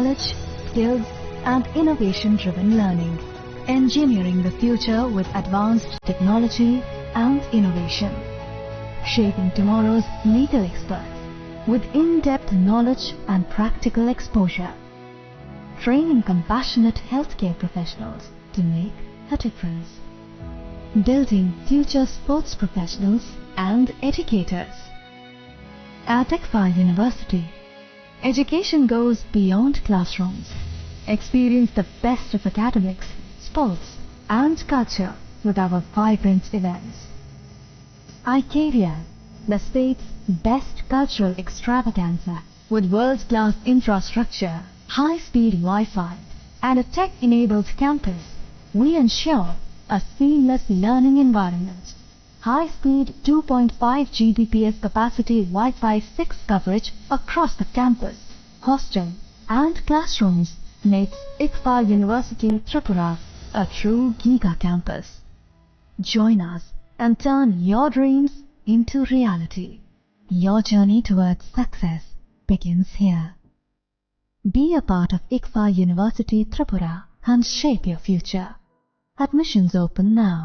knowledge, skills, and innovation-driven learning. Engineering the future with advanced technology and innovation. Shaping tomorrow's legal experts with in-depth knowledge and practical exposure. Training compassionate healthcare professionals to make a difference. Building future sports professionals and educators. At ICFA University, education goes beyond classrooms. Experience the best of academics, sports, and culture with our vibrant events. ICARIA, the state's best cultural extravaganza, with world-class infrastructure, high-speed Wi-Fi, and a tech-enabled campus, we ensure a seamless learning environment. High-speed 2.5 Gbps capacity Wi-Fi 6 coverage across the campus, hostel, and classrooms makes ICFA University Tripura a true giga campus. Join us and turn your dreams into reality. Your journey towards success begins here. Be a part of ICFA University Tripura and shape your future. Admissions open now.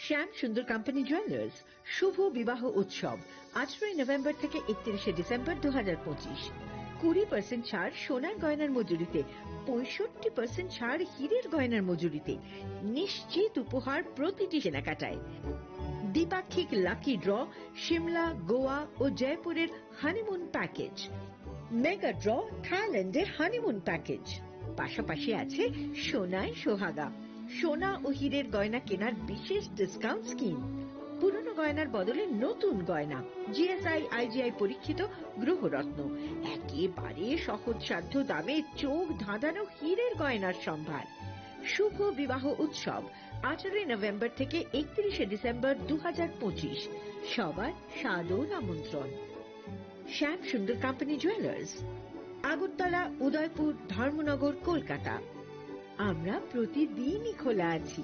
শ্যাম সুন্দর company jewellers শুভ বিবাহ উৎসব 18 November থেকে 31 December 2025। 20% ছাড় সোনার গয়নার মজুরিতে, 65% ছাড় হীরের গয়নার মজুরিতে, নিশ্চিত উপহার প্রতিটি কেনাকাটায়। দ্বিপাক্ষিক লাকি ড্র, সিমলা, গোয়া ও জয়পুরের হানিমুন প্যাকেজ, মেগা ড্র থাইল্যান্ডের হানিমুন প্যাকেজ, পাশাপাশি আছে সোনায় সোহাগা, সোনা ও হীরের গয়না কেনার বিশেষ ডিসকাউন্ট স্কিম, পুরনো গয়নার বদলে নতুন গয়না, জিএসআই আইজিআই পরীক্ষিত গ্রহরত্ন, একেবারে সহজসাধ্য দামে চোখ ধাঁধানো হীরের গয়নার সম্ভার। শুভ বিবাহ উৎসব 18 নভেম্বর থেকে 31 ডিসেম্বর 2025। সবার সাদর আমন্ত্রণ। শ্যাম সুন্দর কোম্পানি জুয়েলার্স, আগরতলা, উদয়পুর, ধর্মনগর, কলকাতা। আমরা প্রতিদিনই খোলা আছি।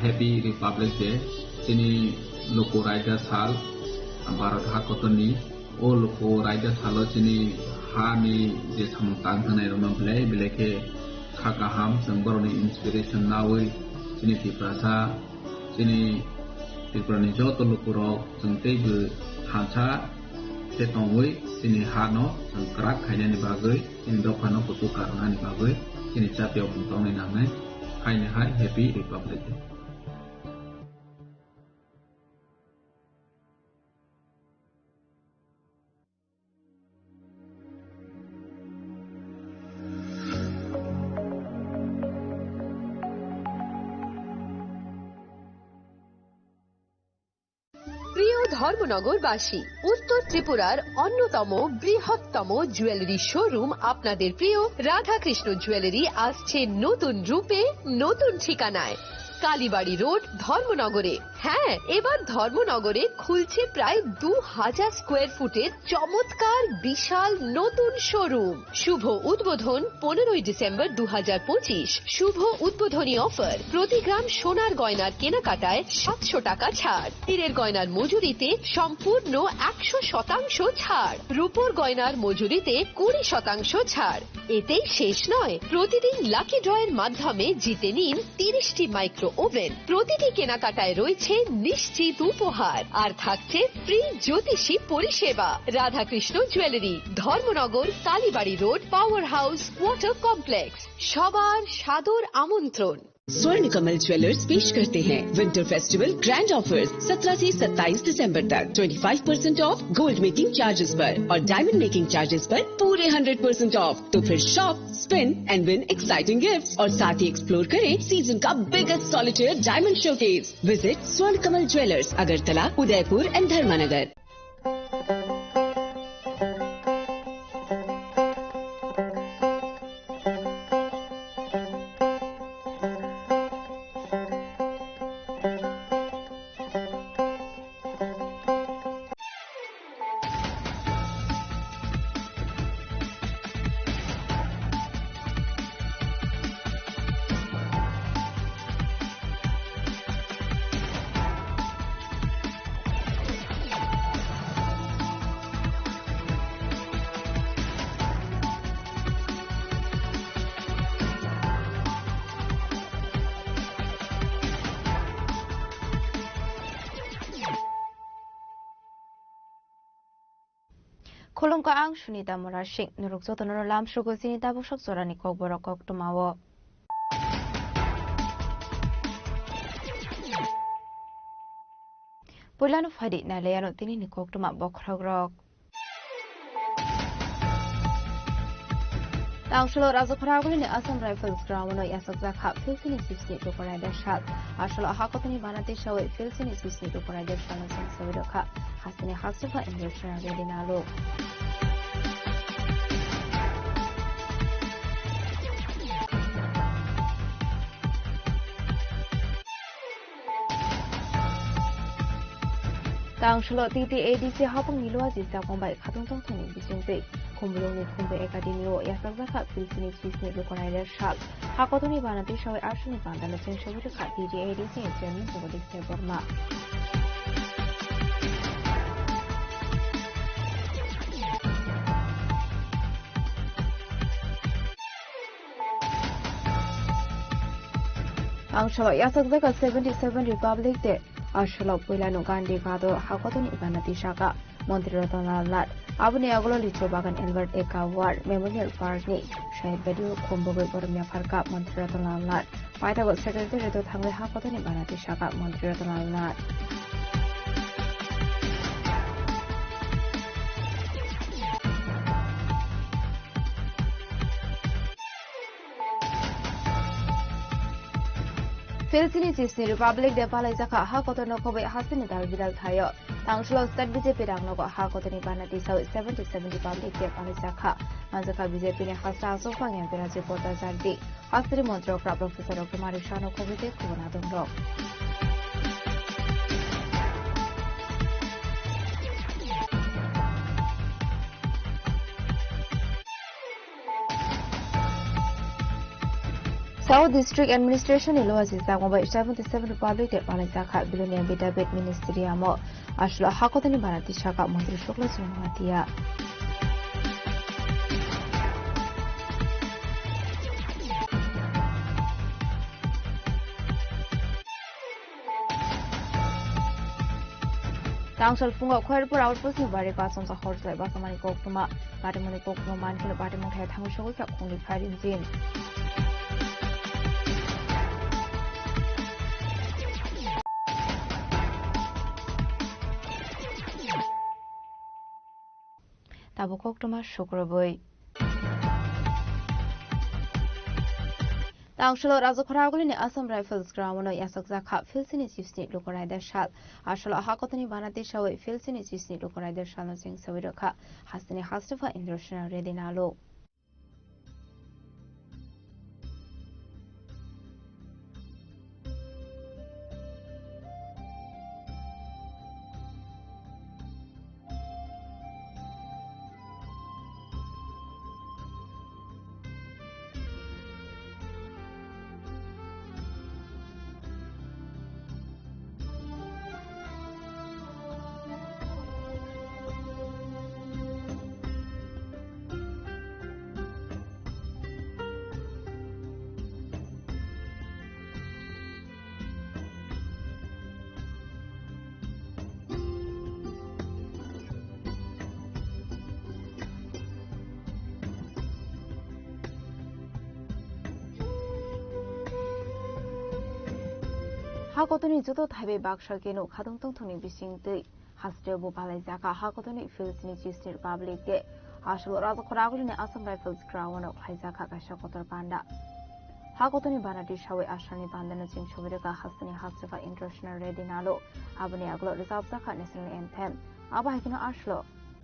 Happy Republic Day. Sini loko raja sal Bharat hakotoni o loko raja salo sini ha ni je samtang thanai rona beleke khakaham sangboroni inspiration nawi sini tiprasa sini tiprani joto loko ro sangte ju hansa te tongwi sini hano sangkrak khanya ni bagai sini dokano kutu karna ni bagai sini chapyo buntong ni namai hai Happy Republic Day. ধর্মনগরবাসী, উত্তর ত্রিপুরার অন্যতম বৃহত্তম jewellery showroom আপনাদের প্রিয় Radhakrishna jewellery আসছে নতুন রূপে, নতুন ঠিকানায়, কালীবাড়ি রোড, ধর্মনগরে। হ্যাঁ, এবার ধর্মনগরে খুলছে প্রায় 2000 স্কোয়ার ফুটের চমৎকার বিশাল নতুন শোরুম। শুভ উদ্বোধন 15ই ডিসেম্বর 2025। শুভ উদ্বোধনী অফার, প্রতি গ্রাম সোনার গয়নার কেনাকাটায় 700 টাকা ছাড়, হীরের গয়নার মজুরিতে সম্পূর্ণ 100% ছাড়, রূপোর গয়নার মজুরিতে 20% ছাড়। এতেই শেষ নয়, প্রতিদিন লাকি ড্রয়ের মাধ্যমে জিতে নিন 30টি মাইক্রো ওভেন। প্রতিটি কেনাকাটায় রয়েছে নিশ্চিত উপহার, আর থাকছে ফ্রি জ্যোতিষী পরিষেবা। Radhakrishna jewellery, Dharmanagar, Kalibari road, power house, water complex. সবার সাদর আমন্ত্রণ। स्वर्ण कमल ज्वेलर्स पेश करते हैं विंटर फेस्टिवल ग्रैंड ऑफर्स 17 से 27 दिसंबर तक 25% ऑफ गोल्ड मेकिंग चार्जेस पर और डायमंड मेकिंग चार्जेस पर पूरे 100% ऑफ। तो फिर shop, spin and win exciting gifts और साथ ही एक्सप्लोर करें सीजन का biggest solitaire diamond showcase. Visit Swarna Kamal jewellers, Agartala, Udaipur and Dharmanagar. Kolongka ang sunita morashik nurukso tonoro lam shugo sinita busok sorani kok borok kok tumawo. Pulano fadi na layano tini ni kok tuma bokragrok. Tangshlo razokraguli ni Assam Rifles ground yasak zakha filsini sisni to koraider shal. Ashlo hakotani banati shawe filsini sisni to koraider shal sang sawidoka. Hasini hasufa industry redinalo. Tangshlo TTADC hapong nilwa jisa kombai khatung tong thani bisingte kumbuloni kumbe academy o yasak zakha filsini sisni to koraider shal. Hakotani banati shawe arshini bandana sing shawidoka TTADC chairman Jagadish Burma. Angshalo yasak zaka 77 Republic Day Ashalo Pulano Gandhi Gado Hakotoni Banati Shaka Montri Ratana Lat Abune Agolo Licho Bagan Albert Eka Ward Memorial Park ni Shahid Bedu Kumbogo Bormia Parka Montri Ratana Lat Paitago Secretary to Tangwe Hakotoni Banati Shaka Montri Ratana Lat Filsini Sisni Republic de Palazaka Hakotono Kobe Hasini Dalvidal Tayo. Tangshlo State BJP Rangnogo Hakotoni Banati Sau 77 Republic de Palazaka. Manzaka BJP ne Hasa Sofang and Pirazi Porta Zardi. Hastri Montro Professor Kumari Shano Kobe de Kubanadong. South District Administration Iloas is by 77 Republic de Palazaka Billionaire Bidabit Ministeriamo Ashlo Hakotani Banati Shaka Montri Shokla Sumatia. Tangshal Fungo Querpur Outpost in Barika Sons of Horse like Basamani Kokuma, Patimoni Kokuma, Mankin, Patimon had Hamushoka, only pride in Zin. Tabukok Toma Shukroboy. Tangshalo Razokraguli ni Assam Rifles ground yasak zakha filsini sisni lokoraider shal. Ashalo Hakotani Banati shawe filsini sisni lokoraider shal no sing sawidoka. Hasini hastufa indroshna redinalo. হাকতনি যত থাইবে বাক্সা কেনো খাদং তংথনি বিসিং তৈ হাসতে বোপালাই জাকা হাকতনি ফিলসনি chief republic day আসল রাজখরাগুলিনি Assam rifles গ্রাউন্ডাव খাইজাকা কাইসা কতর পান্ডা হাকতনি বানাটি সাওয়ে আসানি বান্দানো চিং ছবিরেকা হাসনি হাসতেফা ইন্টারন্যাশনাল রেডি নালো আবনি আগলো রিজার্ভ জাকা ন্যাশনাল এন্থেম আবা হাইকিনো আসলো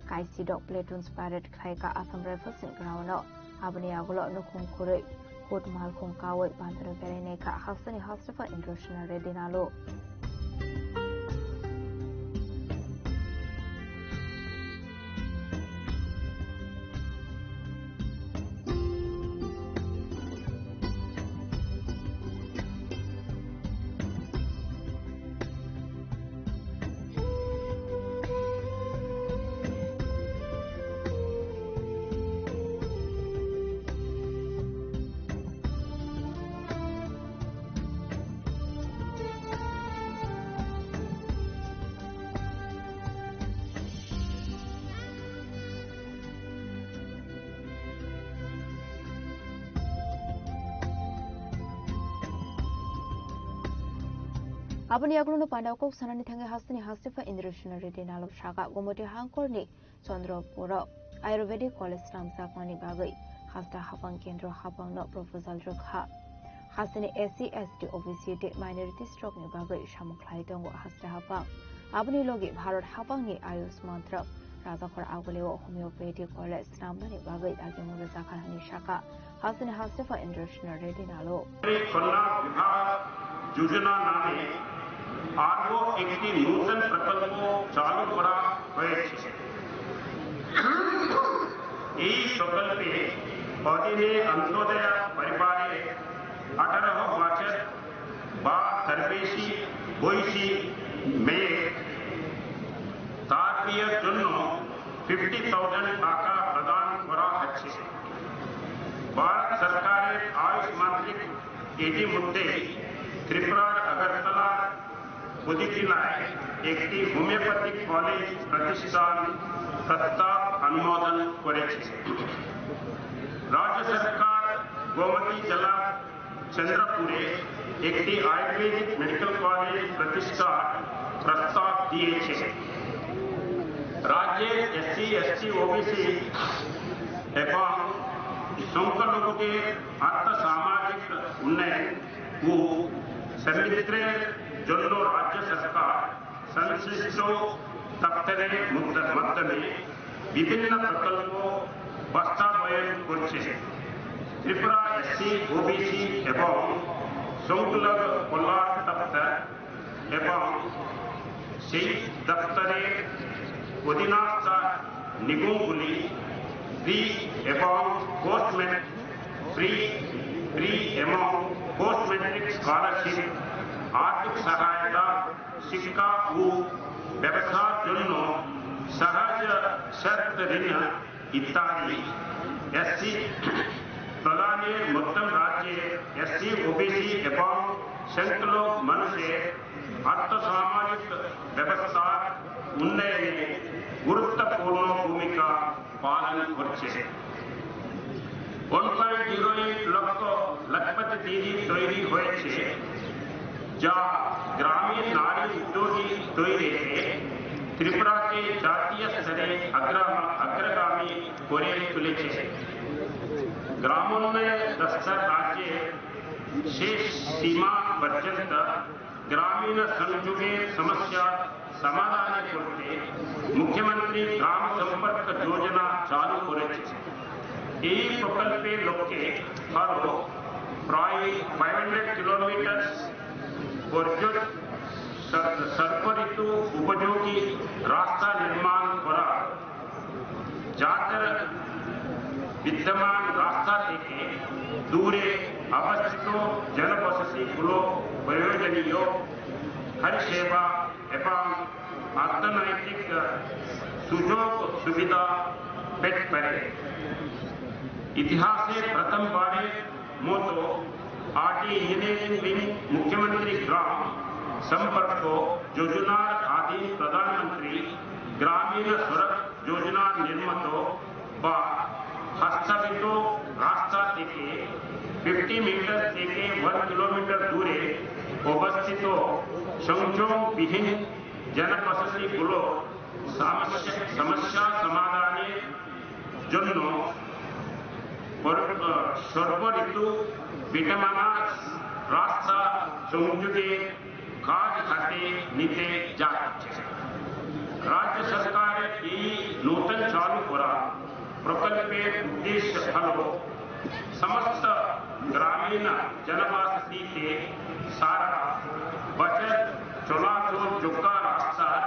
কাইসি ডক প্লেটুনস প্যারেড খাইকা আসাম রাইফেলস গ্রাউন্ডাव আবনি আগলো নখুম খুরৈ কোট মালখুম কাওয়ে বান্দানো বেরেনেকা হাসনি হাসতেফা ইন্টারন্যাশনাল রেডি নালো Abani aglono pandau kok sanani thange hasni hastefa International Ready nalo shaka gomoti hangkorni Chandrapura Ayurvedic College Ramsakmani bagai hasta hapang kendro hapang no proposal rokha hasni SC ST OBC de minority stroke ni bagai shamuklai tongo hasta hapang abani logi Bharat hapang ni Ayush mantra Rajakhor agoleo Homeopathic College Ramani bagai agimu zakharani shaka hasni hastefa International Ready nalo যোজনা নামে আরও একটি নতুন প্রকল্প চালু করা হয়েছে এই প্রকল্পে অধীনে অন্তোদয় পরিবারে 18 বছর বা তার বেশি বয়সী মেয়ে তার বিয়ের জন্য 50,000 টাকা প্রদান করা হচ্ছে ভারত সরকারের আয়ুষ মন্ত্রক ইতিমধ্যে ত্রিপুরার আগরতলা উপজেলায় একটি হোমিওপ্যাথিক কলেজ প্রতিষ্ঠান প্রস্তাব অনুমোদন করেছে রাজ্য সরকার গোমতী জেলা চন্দ্রপুরে একটি আয়ুর্বেদিক মেডিকেল কলেজ প্রতিষ্ঠার প্রস্তাব দিয়েছে রাজ্যের এসসি এসটি ওবিসি এবং সংখ্যালঘুদের আর্থসামাজিক উন্নয়ন ও সমৃদ্ধির জন্য রাজ্য সরকার সংশ্লিষ্ট দপ্তরের মাধ্যমে বিভিন্ন প্রকল্প বাস্তবায়ন করছে ত্রিপুরা এসসি ওবিসি এবং সংখ্যালঘু কল্যাণ দপ্তর এবং সেই দপ্তরের অধীনস্থ নিগমগুলি প্রি এবং পোস্ট প্রি এবং পোস্ট ম্যাট্রিক স্কলারশিপ আর্থিক সহায়তা শিক্ষা ও ব্যবসার জন্য সহজ শর্ত ঋণ ইত্যাদি এসসি প্রদানের মধ্যম রাজ্যে এসসি ওবিসি এবং সংখ্যালঘু মানুষের আর্থসামাজিক ব্যবস্থার উন্নয়নে গুরুত্বপূর্ণ ভূমিকা পালন করছে 1.08 লক্ষপতি দিদি তৈরি হয়েছে যা গ্রামীণ নারী উদ্যোগী তৈরিতে ত্রিপুরাকে জাতীয় স্তরে অগ্রগামী করে তুলেছে গ্রামোন্নয়ন দপ্তর রাজ্যের শেষ সীমা পর্যন্ত গ্রামীণ সংযোগের সমস্যা সমাধান করতে মুখ্যমন্ত্রী গ্রাম সম্পর্ক যোজনা চালু করেছে এই প্রকল্পের লক্ষ্যে আরো প্রায় 500 কিলোমিটার পর্যন্ত সর্বঋতু উপযোগী রাস্তা নির্মাণ করা যাতে বিদ্যমান রাস্তা থেকে দূরে অবস্থিত জনবসতিগুলো প্রয়োজনীয় পরিষেবা এবং অর্থনৈতিক সুযোগ সুবিধা পেতে পারে ইতিহাসে প্রথমবারের মতো আরটি ইঞ্জিনিয়ারিং উইং মুখ্যমন্ত্রী গ্রাম সম্পর্ক যোজনার আধীন প্রধানমন্ত্রী গ্রামীণ সড়ক যোজনা নির্মিত বা হস্তাবিত রাস্তা থেকে 50 মিটার থেকে 1 কিলোমিটার দূরে অবস্থিত সংযোগবিহীন জনবসতিগুলো সমস্যা সমাধানের জন্য সর্বঋতু বিদ্যমান রাস্তা সংযোগের কাজ হাতে নিতে যাচ্ছে। রাজ্য সরকারের এই নূতন চালু করা প্রকল্পের উদ্দেশ্য হল সমস্ত গ্রামীণ জনবসতিতে সারা বছর চলাচলযোগ্য রাস্তার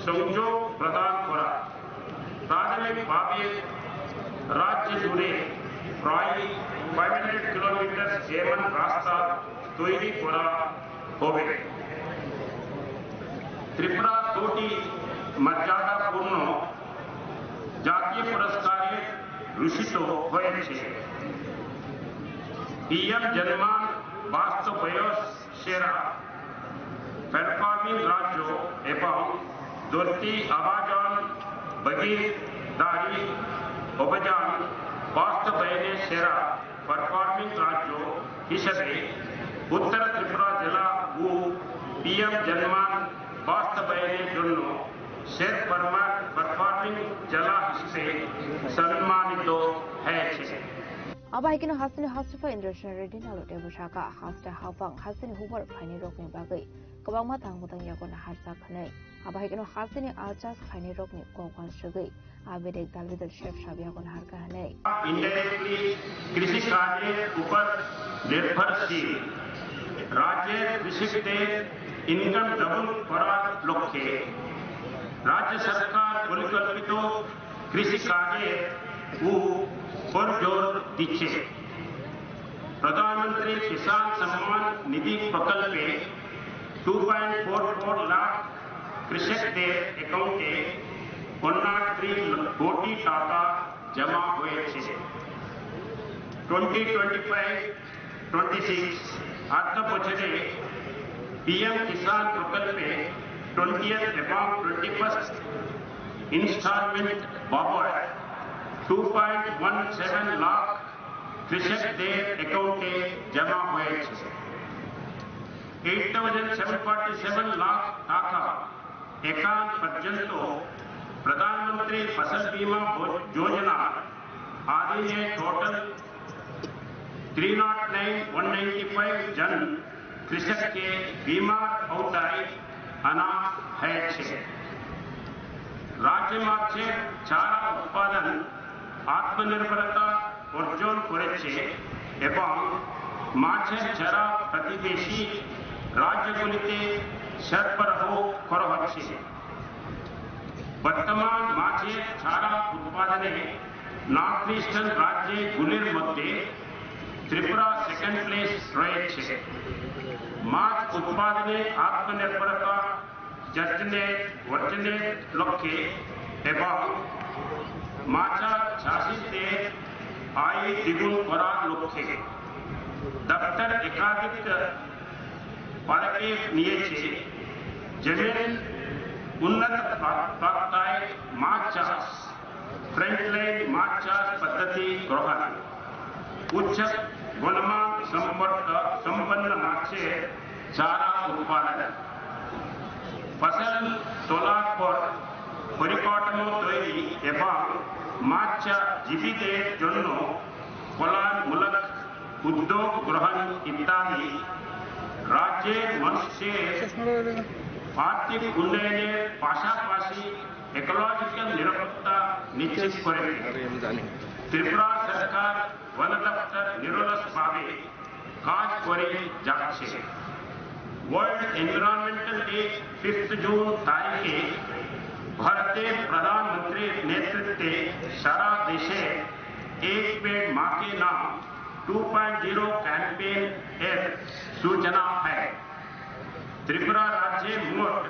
সংযোগ প্রদান করা। প্রাথমিকভাবে রাজ্য জুড়ে প্রায় 500 কিলোমিটার এমন রাস্তা তৈরি করা হবে। ত্রিপুরা 2টি মর্যাদাপূর্ণ জাতীয় পুরস্কারে ভূষিত হয়েছে। PM জনমান বাস্তবায়ন সেরা পারফর্মিং রাজ্য এবং ধরতি আবাজন ভাগীদারি অভিযান বাস্তবায়নে সেরা পারফর্মিং রাজ্য হিসেবে উত্তর ত্রিপুরা জেলা ও PM জনমান বাস্তবায়নের জন্য সেরা পারফর্মিং জেলা হিসেবে সম্মানিত হয়েছে। Abaikino hasini hasufa Indonesian Ready Nalo Debu Shaka hasta hafang hasini hubar khani rokni bagai kabang matang mutang yakon harsa khanai abaikino hasini aljas khani rokni kokwan sugai abedek dal leadership shab yakon har kahanai indirectly कृषि कार्य ऊपर निर्भरशील राज्य कृषि से income double করার লক্ষ্যে রাজ্য সরকার পরিকল্পিত কৃষি কাজের पर जोर दीचे। प्रधानमंत्री किसान सम्मान निधि प्रकल्प 2.44 लाख कृषक के अकाउंटे 103 कोटी टाका जमा हुए थे। 2025-26 अर्थ बजटे PM किसान प्रकल्प 20th एवं 21st इंस्टॉलमेंट बाबत 2.17 लाख कृषक के अकाउंटे जमा हुए 8,747 लाख टाका एकांत पर्यंत प्रधानमंत्री फसल बीमा योजना आदि ने टोटल 309,195 जन कृषक के बीमा औताई अना है। राज्य में चारा उत्पादन आत्मनिर्भरता अर्जन करेছে এবং মাছের চারা প্রতিবেশী রাজ্যগুলিতে সরবরাহ করা হচ্ছে। বর্তমান মাছের চারা উৎপাদনে নর্থ ইস্টার্ন রাজ্যগুলির মধ্যে ত্রিপুরা সেকেন্ড প্লেস রয়েছে। মাছ উৎপাদনে আত্মনির্ভরতা অর্জনের লক্ষ্যে এবং মাছা চাষীদের আয় দ্বিগুণ করার লক্ষ্যে দপ্তর একাধিক পদক্ষেপ নিয়েছে। জমিন উন্নত বাগদায় মাছ চাষ, ফ্রন্টলাইন মাছ চাষ পদ্ধতি গ্রহণ, উচ্চ গুণমান সম্পন্ন মাছের চারা উৎপাদন, ফসল তোলার পর পরিকাঠামো তৈরি এবং মাছ জীবিতের জন্য কল্যাণমূলক উদ্যোগ গ্রহণ ইত্যাদি রাজ্যের মানুষের আর্থিক উন্নয়নের পাশাপাশি ইকোলজিক্যাল নিরাপত্তা নিশ্চিত করে। ত্রিপুরা সরকার বন দপ্তর নিরলসভাবে কাজ করে যাচ্ছে। वर्ल्ड एनवायरमेंटल डे 5 जून तारीखे भारतीय प्रधानमंत्री नेतृत्वे सारा देशे एक पेड़ माँ के नाम 2.0 कैंपेन एर सूचना है। त्रिपुरा राज्य मोट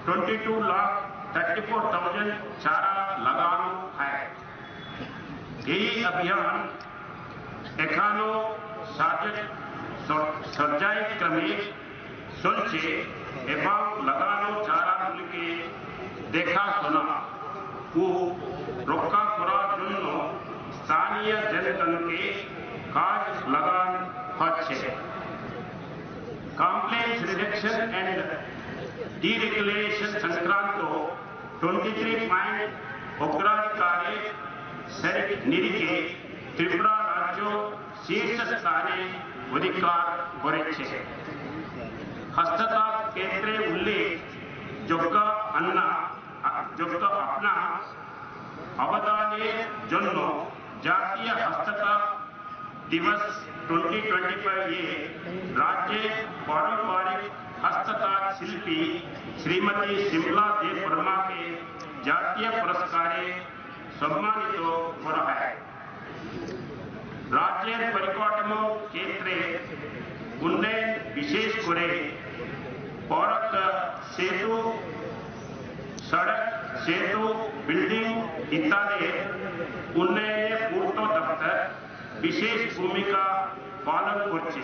22,34,000 चारा लगाना है। यही अभियान एकानो सर्जाई क्रमिक চলছে এবং লাগানো চারাগুলিকে দেখাশোনা ও রক্ষা করার জন্য স্থানীয় জনগণকে কাজ লাগানো হচ্ছে। complaints reduction and deregulation संक्रांतो 23 पॉइंट अग्राधिकारी निरिके त्रिपुरा राज्यों शीर्ष स्थाने अधिकार करेছে हस्तताप केंद्रे उल्लेख যোগ্য अपना अवदाনের জন্য জাতীয় হস্ততাপ दिवस 2025 ये राज्य पारंपरिक हस्तताप शिल्पी श्रीमती शिमला देव वर्मा के जातीय पुरस्कारे सम्मानित हो रहा है राज्य परिकाठम क्षेत्रे उन्नयन विशेष करे पौरक सेतु सड़क सेतु बिल्डिंग इत्यादि उन्नयन पूर्त दफ्तर विशेष भूमिका पालन করছে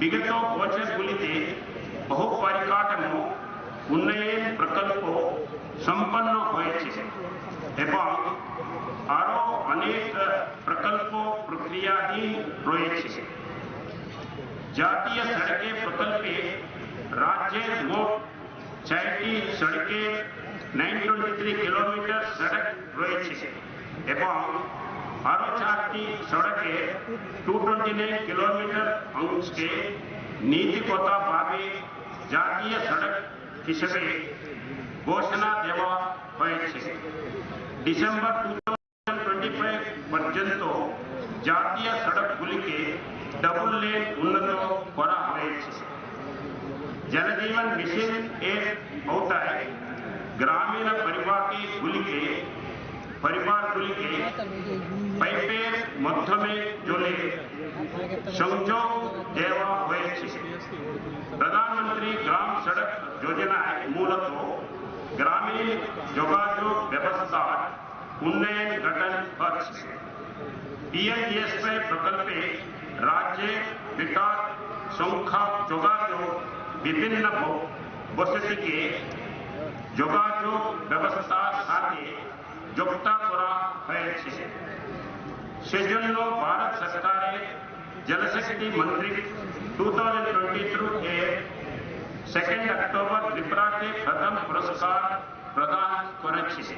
বিগত বছরগুলিতে বহু পরিকাঠামো উন্নয়ন প্রকল্প সম্পন্ন হয়েছে এবং আরো অনেক প্রকল্প প্রক্রিয়াধীন রয়েছে জাতীয় সড়কে প্রকল্পে রাজ্যের মোট 4টি সড়কে 923 কিলোমিটার সড়ক রয়েছে এবং আরো 4টি সড়কে 229 কিলোমিটার অংশকে নীতিগতভাবে জাতীয় সড়ক হিসেবে ঘোষণা দেওয়া হয়েছে ডিসেম্বর 2025 পর্যন্ত জাতীয় সড়কগুলিকে ডাবল লেন উন্নত করা হয়েছে जल जीवन मिशन एक अवताय ग्रामीण परिवार गुलिके पाइपेर माध्यमे जले संयोग देवा হয়েছে प्रधानमंत्री ग्राम सड़क योजना मूलत ग्रामीण যোগাযোগ ব্যবস্থার उन्नयन गठन करছে पीएमजीएसवाई प्रकल्पे राज्य विकास संख्या যোগাযোগ विभिन्न बसति के যোগাযোগ ব্যবস্থার সাথে যুক্ত করা হয়েছে সেজন্য ভারত সরকারের জলশক্তি मंत्री 2022 के 2 अक्टूबर त्रिपुरा के प्रथम पुरस्कार प्रदान করেছে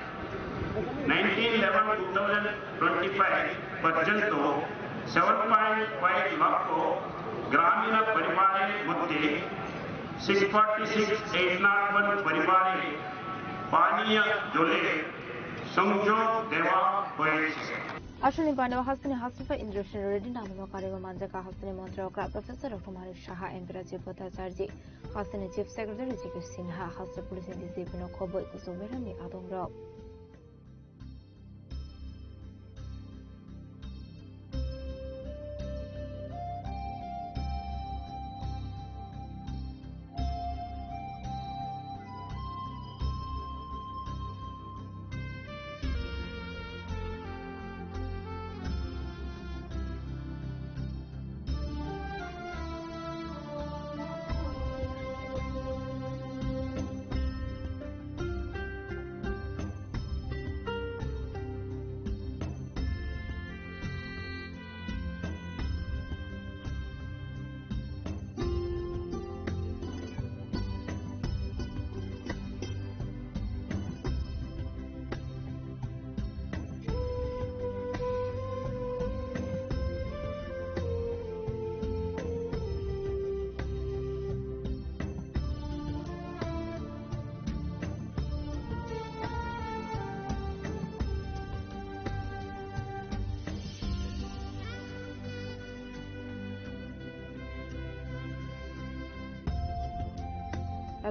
1911-2025 पर्यंत 7.5 लाख ग्रामीण परिवारेर मध्य 646,801 परिवारे पानीय जले संयोग देवा হয়েছে আসলে বানেওয়া হাসিনী হাসিফা ইন্দ্রসেন রেডি নামক কারিগর মানজাকা হাসিনী মন্ত্রক প্রফেসর ডক্টর মানিক সাহা এমপিরা জীবতাচার্য হাসিনী চিফ সেক্রেটারি জিকে সিনহা হাসিনী পুলিশ ডিজিপি খবর কুসুমেরানি আদংরক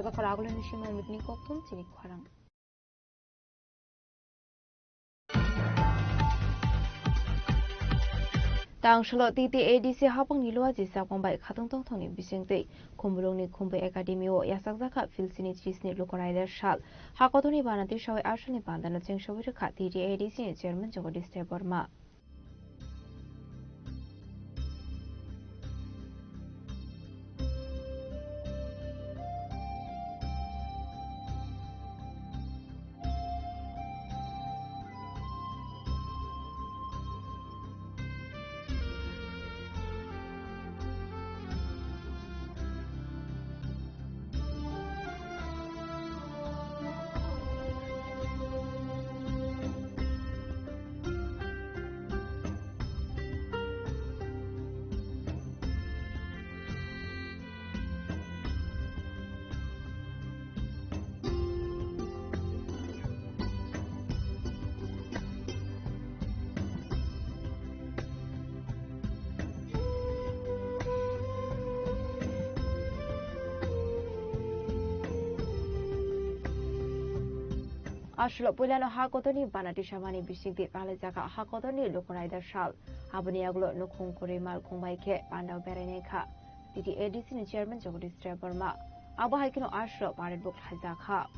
Laga Karagulan Nishima with Nikoktum, Civic Kwarang. Tangshalo titi ADC hapang nilwa jisa kwambai khatang tong thoni bisingtei khumburongni khumbai academy o yasakjaka filsini chisni lokoraider shal hakotoni banati shawai arshani bandana chengshawai rakha titi ADC chairman Jagadish Devarma Ashlo Pulano Hakotoni Banati Shamani Bishiki Palezaka Hakotoni Lukoraida Shal Abuniaglo Nukung Kurimal Kumbaike Panda Bereneka Didi Edison Chairman Jogdis Treberma Abahikino Ashlo Pared Book Hazaka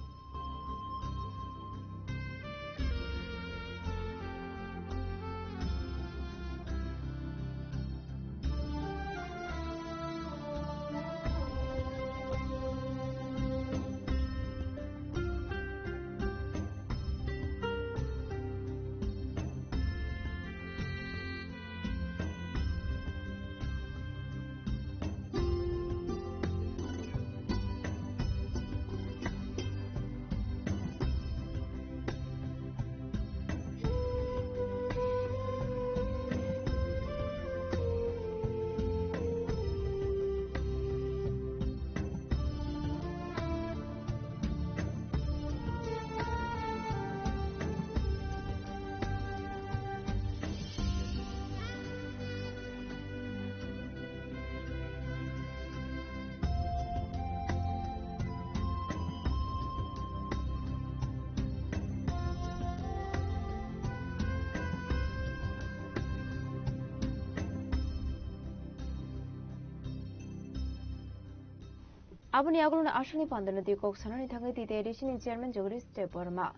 Abuni Agulun Ashani Pandan the Coxana Tangati the edition Chairman Jogris Teporma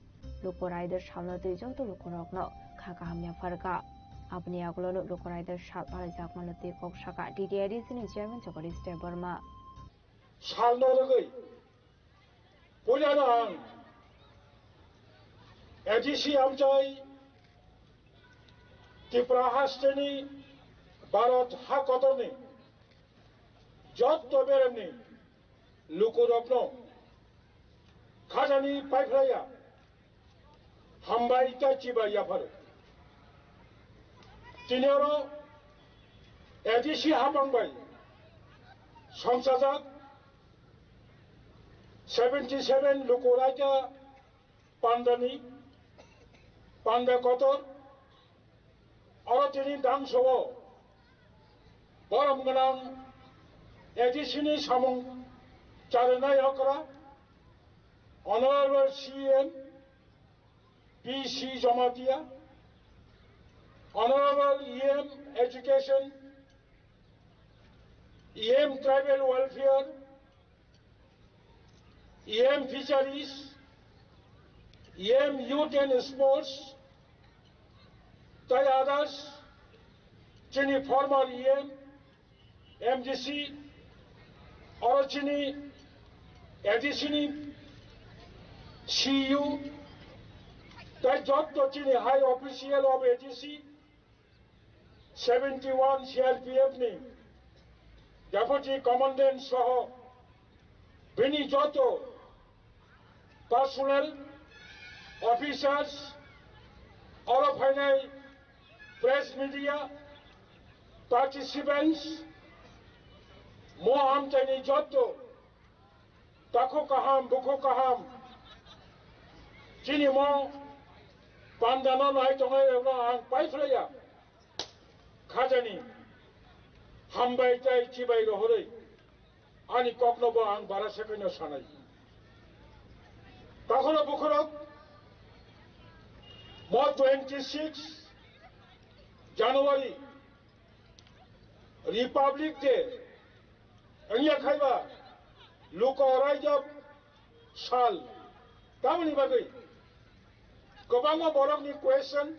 Lukoraider Shalna Joto Lukorogno Kakahamia Farga Abuni Agulun Lukoraider Shal Palizakman the Coxaka the edition Chairman Jogris Teporma Shalnoragui Puliana Edisi Amjai Tiprahastani Barat Hakotoni Jot Toberni Lukurapno Kazani Paipraya Hambaita Chiba Yapar Tinero Edisi Hamangbai Samsazak 77 Lukuraita Pandani Panda Kotor Orotini Damsovo Boramganam Edisini Samung Charana Yakra Honorable CM PC Jamatia Honorable EM Education EM Tribal Welfare EM Fisheries EM Youth and Sports tai others Chini former EM MDC Orachini Edisini CU tai Jotto Chini High Official of ADC 71 CRPF ni Deputy Commandant Soho Bini Jotto personnel officers all of Hanai press media participants Moham Tani Jotto Tako Kaham Buko Kaham Chini Mo Pandano Naitonga and Paiflaya Kajani Hambai Tai Chibai Rohore Ani Koknobo and Barasakino Sanai Takono Bukurok Mo 26 January Republic Day Anya Kaiba Luko Rajab Shal Tamani Bagai Kobama Borogni question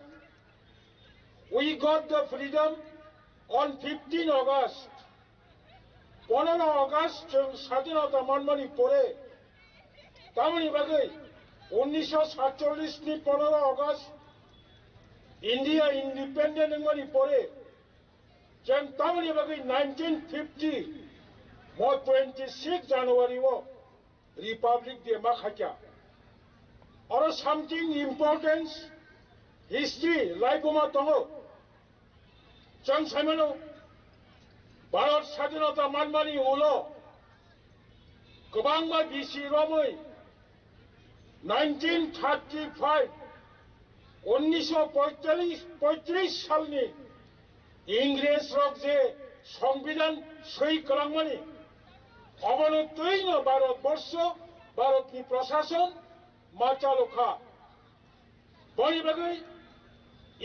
we got the freedom on 15 August 15 August Sadinata Manmani Pore Tamani Bagai 1947 ni 15 August India independent Mani Pore Jem Tamani Bagai 1950 Mo 26 January wo Republic Day Makhacha or something important history like Uma Tongo Chang Samano Barat Sadinata Manmani Ulo Kobangma BC Romoi 1935 1935 সালে ইংরেজ rock যে সংবিধান সই করা মানে অবনতই না ভারতবর্ষ ভারতনি প্রশাসন মাচালোখা বনিবাগৈ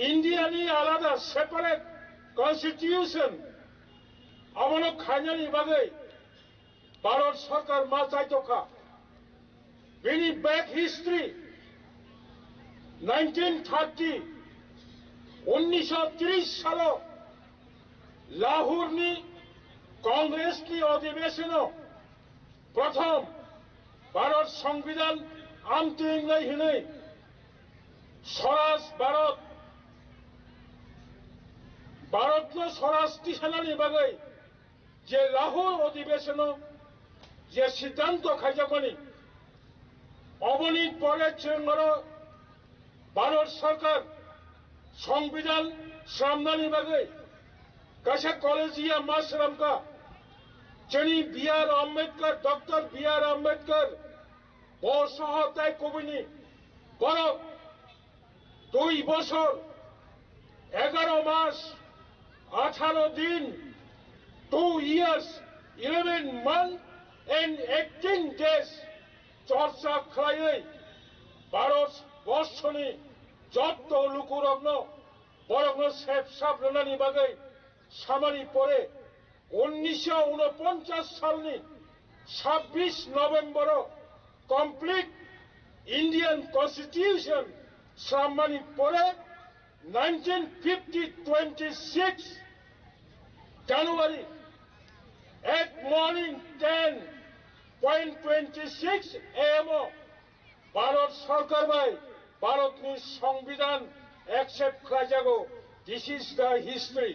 ইন্ডিয়ানি আলাদা সেপারেট কনস্টিটিউশন আমনো খাইনানি বাগৈ ভারত সরকার মা চাইতোকা বেনি ব্যাক হিস্ট্রি 1930 1930 সাল লাহোরনি কংগ্রেসনি অধিবেশন প্রথম ভারত সংবিধান আমতুইংলাই হিনে স্বরাজ ভারতনো স্বরাজ টিসানানি বাগৈ যে লাহোর অধিবেশন যে সিদ্ধান্ত খাইজাগনি অবনীত পরে চেঙ্গর ভারত সরকার সংবিধান সামনানি বাগৈ কাশা কলেজিয়া মাসরামকা যিনি ডক্টর বি আর আম্বেদকর সহায়তায় কবিনি বড় 2 বছর 11 মাস 18 দিন 2 years 11 months and 18 days চর্চা খাইয়ে ভারত বর্ষনি যত লুকুরগ্ন বরগ্ন সেফ সাবরানি বাগৈ সামানি পরে 1949 সালনি 26 নভেম্বর কমপ্লিট ইন্ডিয়ান কনস্টিটিউশন সামানি পরে 1926 জানুয়ারি at morning 10:26 AM ভারত সরকার ভাই ভারতনি সংবিধান অ্যাকসেপ্ট খাইজাগো দিস ইজ দ্য হিস্ট্রি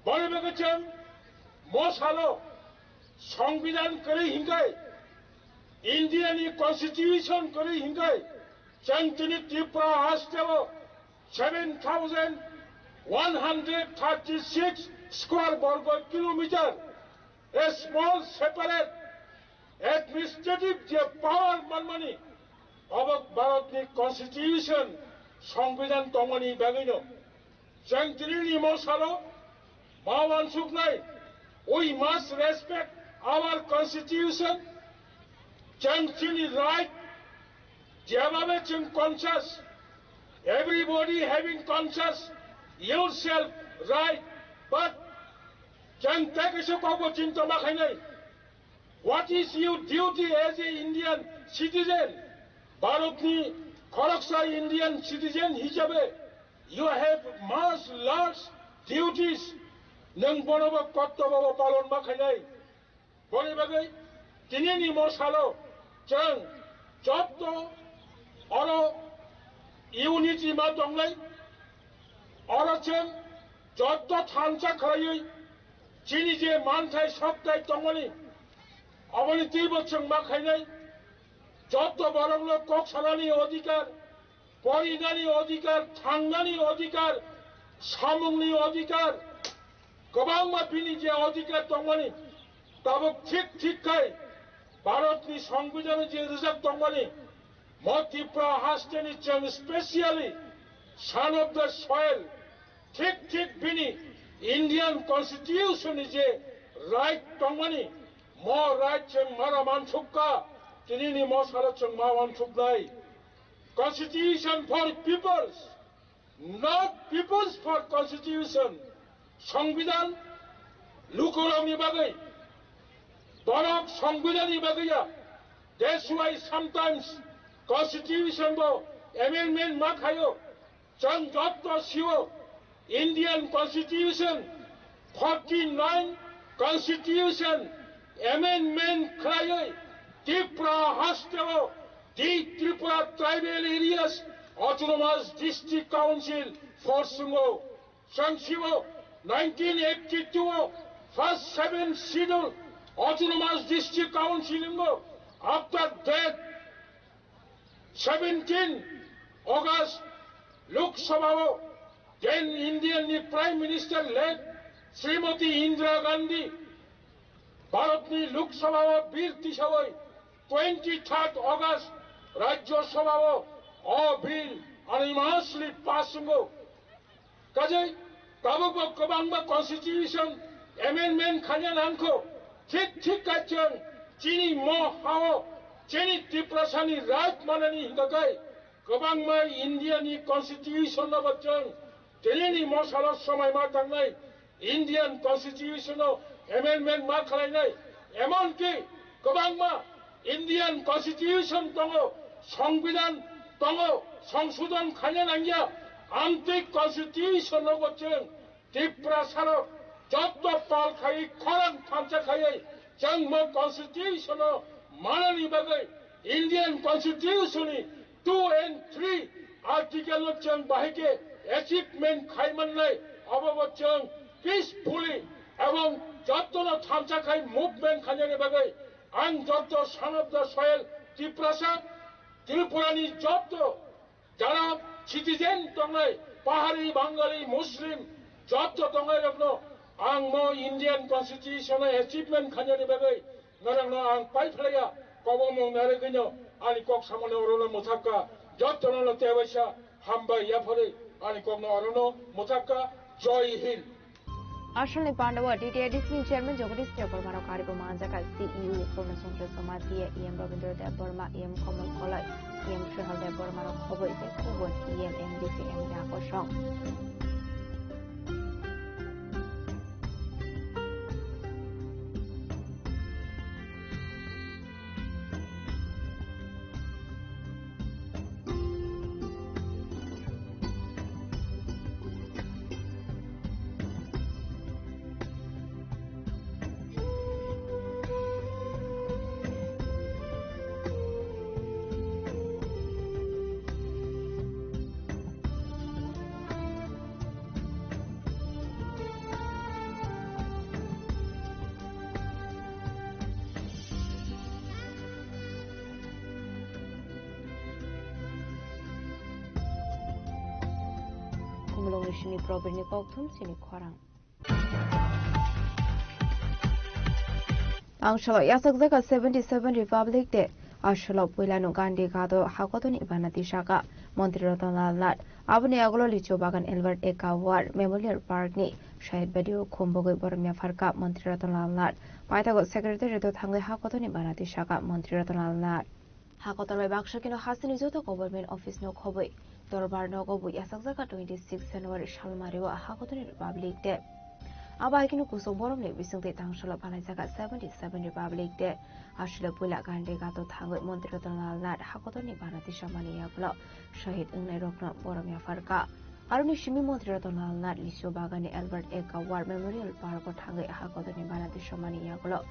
বলে বেগেছেন মশালো সংবিধান করে হিঙ্গাই ইন্ডিয়ানি কনস্টিটিউশন করে হিঙ্গাই চাংতিনি ত্রিপুরা হাসতেও 7,136 স্কোয়ার বর্গ kilometre a small separate administrative যে পাওয়ার মানমানি অবক ভারতনি কনস্টিটিউশন সংবিধান তমানি বাগৈন চাংতিনি মশালো মাওয়ান সুকনাই we must respect our constitution চাংতিনি রাইট যেভাবে চিং conscious everybody having conscious yourself right but Jang Takesho Kogo Chinto Makanai. What is your duty as an Indian citizen? Bharotni Khoroksa Indian citizen hisabe you have much large duties. Nang bonobo kottobo palon makanai. Boni bagai tinini mosalo jang jotto oro unity ma donglai oro chen jotto thancha kharai যিনি যে মানথায় সপ্তাহে তমনি অবনি 3 বছর মা খাই নাই যত বরং লোক কক্সালানি অধিকার পরিদানি অধিকার থাঙ্গানি অধিকার সামুংনি অধিকার গোবাং মা বিনি যে অধিকার তমনি তব ঠিক খাই ভারতনি সংবিধানে যে রিজার্ভ তমনি মতিপ্রা হাস্টেনি চং specially son of the soil ঠিক বিনি Indian Constitution is a right tongmani more right cheng mara mansukka tinini mo sara cheng ma mansuknai Constitution for peoples not peoples for Constitution সংবিধান লুকরংনি বাগৈ দরক সংবিধাননি বাগৈয়া that's why sometimes Constitution bo amendment ma khayo chang jotto siwo Indian Constitution 49 Constitution Amendment Krayoi Tripura Hostelo the Tripura Tribal Areas Autonomous District Council Forsungo Sangsivo 1982 First 7 Schedule Autonomous District Council after that 17 August Lok Sabha then Indian Prime Minister led Srimati Indira Gandhi Bharatni Lok Sabha Bill Tishavai 23rd August Rajya Sabha all bill unanimously passing. Kajai Kabako Kobanga Constitution Amendment Kanyan Anko ঠিক কাচন চিনি ম হাও চিনি ত্রিপ্রাসানি রাত মানানি হিঙ্গাই गोबांमा इन्डियानि constitution Bachchan दिल्लीनि मसाला समयमा थांनाय Indian कन्स्टिटिउसनाव amendment मा खालायनाय एमनकि गोबांमा इन्डियान कन्स्टिटिउसन दङ संविधान दङ संशोधन खालायनांगिया आंतरिक कन्स्टिटिउसन बच्चन त्रिपुरा साराव जत पाल खायै खरां थामसा खायै जों मा कन्स्टिटिउसनाव मानानि बागै इन्डियान कन्स्टिटिउसननि 2 and 3 आर्टिकल जों बाहायके एचिभमेन्ट खायमोननाय अबाबो जों पिसफुली एवं जतनो थामसा खाय मुभमेन्ट खालायनाय बागै आं जत सान अफ द सयल त्रिपुरानि जत যারা সিটিজেন दंनाय पाहाड़ी बांगाली मुस्लिम जत दंनाय रखनो आं मो इंडियन कन्स्टिट्यूशन एचिवमेंट खाने बागै नरंनो आं पाइफलाया कबमो नारेगैनो आनि कक सामने अरनो मुथाका जतनो तेवैसा हामबा याफरे आनि ककनो अरनो मुथाका जय Hind Ashalni Pandava, DTIDC Chairman Jagadish Devarma Karibu Manjaka, CEO Purna Sundar Samadhi, EM Ravindra Devarma, EM Kamal Kolai, EM Srihal Devarma Khoboi, Kuwan, EM MDC, EM Yakosham. Sini Proberni Koktum Sini Korang. Angshalo Yasakzaka 77 Republic Day. Ashalo Pulano Gandhi Gado Hakotoni Ibanati Shaka Monty Rotanat Abune Agolo Licho Bagan Elbert Eka War Memorial Park Ni Shahid Badio Kumbogo Bormia Farka Monty Rotanat Paitago Secretary to Tangle Hakotoni Banati Shaka Monty Rotanat Hakotar Bakshakino Hasan Isoto Government Office no Koboi Dorbar Nogobu Yasakzaka 26 January Shalmariwa Hakotoni Republic Day Abakino Kuso Boromle recently Tangshala Panazaka 77 Republic Day Ashla Pula Gandhi Gato Tango Monterotonal Nat Hakotoni Banati Shamani Yaglo Shahid Unlerokno Boromia Farka Aruni Shimi Monterotonal Nat Lisho Bagani Albert Eka War Memorial Park Tango Hakotoni Banati Shamani Yaglo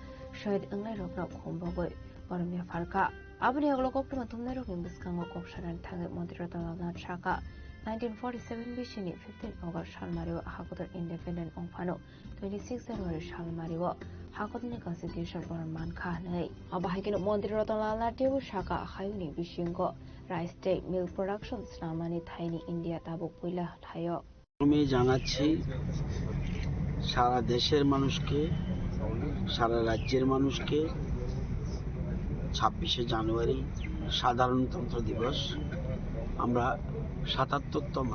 Shahid Unlerokno Kumbogo Boromia Farka Abuni Aglo Koptuma Tumnerok Nimbuskango Koksharan Tango Monterotonal Nat Shaka 1947 Bishini 15 August Shalmario Hakotor Independent Ongpano 26 January Shalmario Hakotni Constitution for Mankanai Abahikino Monterotonala Devu Shaka Hayuni Bishingo Rice Day Milk Production Slamani Tiny India Tabu Puila Tayo আমি জানাচ্ছি সারা দেশের মানুষকে সারা রাজ্যের মানুষকে 26শে জানুয়ারি সাধারণতন্ত্র দিবস আমরা ৭৭তম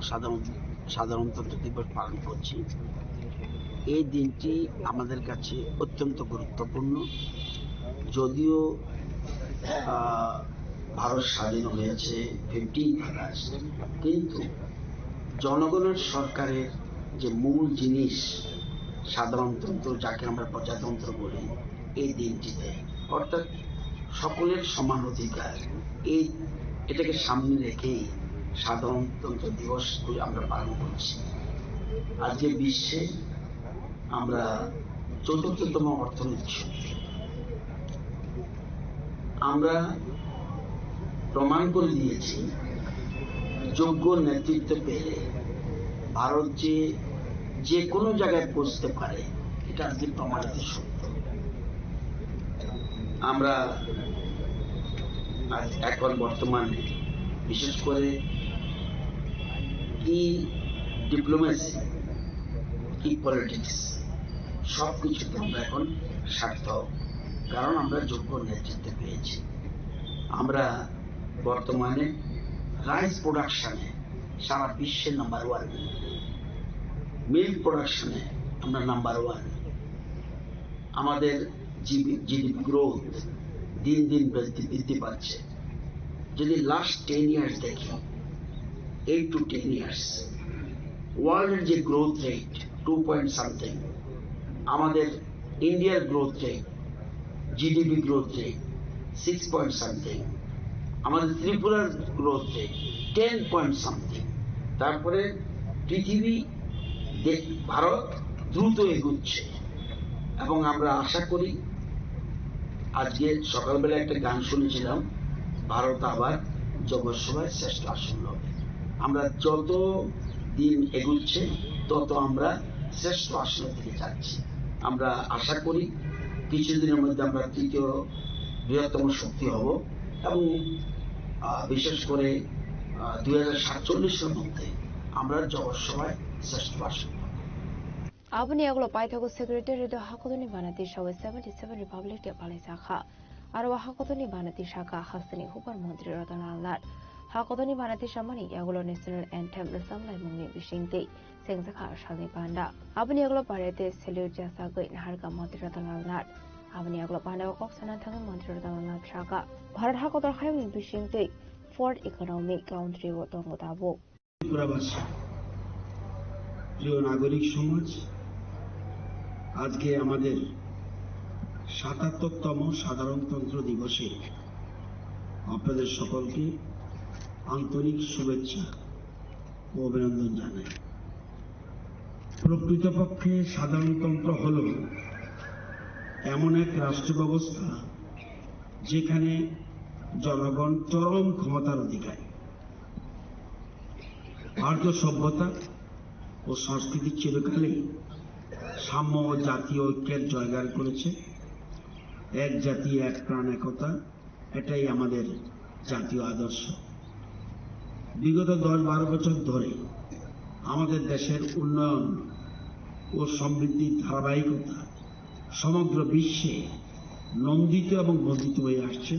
সাধারণতন্ত্র দিবস পালন করছি এই দিনটি আমাদের কাছে অত্যন্ত গুরুত্বপূর্ণ যদিও ভারত স্বাধীন হয়েছে 15 আগস্ট কিন্তু জনগণের সরকারের যে মূল জিনিস সাধারণতন্ত্র যাকে আমরা প্রজাতন্ত্র বলি এই দিনটিতে অর্থাৎ সকলের সমান অধিকার এটাকে সামনে রেখেই সাধারণতন্ত্র দিবস আমরা পালন করছি আজকে বিশ্বে আমরা ৪৪তম অর্থনৈতিক শক্তি আমরা প্রমাণ করে দিয়েছি যোগ্য নেতৃত্ব পেলে ভারত যে কোনো জায়গায় পৌঁছতে পারে এটা আজকে প্রমাণিত সত্য আমরা এখন বর্তমানে বিশেষ করে কি ডিপ্লোমেসি কি পলিটিক্স সবকিছুতে আমরা এখন সার্থক কারণ আমরা যোগ্য নেতৃত্ব পেয়েছি আমরা বর্তমানে রাইস প্রোডাকশনে সারা বিশ্বে নাম্বার 1 মিল্ক প্রোডাকশনে আমরা নাম্বার 1 আমাদের জিডিপি গ্রোথ দিন দিন বৃদ্ধি পাচ্ছে যদি লাস্ট 10 ইয়ার্স দেখি 8 to 10 years. ওয়ার্ল্ডের যে গ্রোথ রেট 2.something, আমাদের ইন্ডিয়ার growth rate, GDP growth rate 6.something, আমাদের ত্রিপুরার গ্রোথ রেট 10.something। তারপরে পৃথিবী, ভারত দ্রুত এগুচ্ছে এবং আমরা আশা করি, আজকে সকালবেলা একটা গান শুনেছিলাম, ভারত আবার জগৎসভায় শ্রেষ্ঠ আসন হবে। আমরা যত দিন এগুচ্ছে তত আমরা শ্রেষ্ঠ আসনের দিকে যাচ্ছি। আমরা আশা করি কিছুদিনের মধ্যে আমরা তৃতীয় বৃহত্তম শক্তি হব এবং বিশেষ করে 2047-এর মধ্যে আমরা জগৎসভায় শ্রেষ্ঠ আসন হব। Abuni aglo paithago secretary do hakotoni banati shawe 77 republic de balisakha aro hakotoni banati shaka hasani hupar mantri Ratanlal Lat hakotoni banati shamani aglo national anthem samlai mungni bishingte sengjakha shagi panda abuni aglo parete salute jasa goi naharga mantri Ratanlal Lat abuni aglo panda kok sanan thang mantri Ratanlal Lat shaka bharat hakotor khayung bishingte fourth economic country wo tongotabo পুরাবাসী, প্রিয় নাগরিক সমাজ, আজকে আমাদের ৭৭তম সাধারণতন্ত্র দিবসে আপনাদের সকলকে আন্তরিক শুভেচ্ছা ও অভিনন্দন জানাই। প্রকৃতপক্ষে সাধারণতন্ত্র হল এমন এক রাষ্ট্র ব্যবস্থা যেখানে জনগণ চরম ক্ষমতার অধিকারী। ভারতীয় সভ্যতা ও সংস্কৃতি চিরকালেই সাম্য ও জাতীয় ঐক্যের জয়গান করেছে। এক জাতি এক প্রাণ একতা, এটাই আমাদের জাতীয় আদর্শ। বিগত 10-12 বছর ধরে আমাদের দেশের উন্নয়ন ও সমৃদ্ধির ধারাবাহিকতা সমগ্র বিশ্বে নন্দিত এবং বর্ধিত হয়ে আসছে।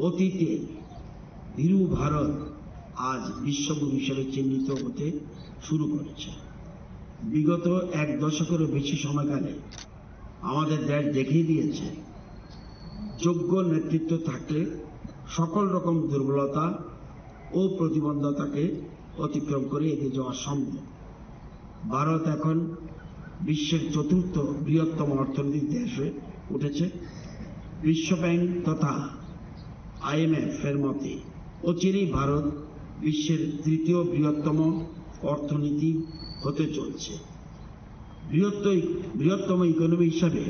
অতীতে ভীরু ভারত আজ বিশ্বগুরু হিসেবে চিহ্নিত হতে শুরু করেছে। বিগত 1 দশকেরও বেশি সময়কালে আমাদের দেশ দেখিয়ে দিয়েছে যোগ্য নেতৃত্ব থাকলে সকল রকম দুর্বলতা ও প্রতিবন্ধকতাকে অতিক্রম করে এগিয়ে যাওয়া সম্ভব। ভারত এখন বিশ্বের 4র্থ বৃহত্তম অর্থনৈতিক দেশ হয়ে উঠেছে। বিশ্বব্যাংক তথা IMF এর মতে অচিরেই ভারত বিশ্বের 3য় বৃহত্তম অর্থনীতি হতে চলছে। বৃহত্তম ইকোনমি হিসাবে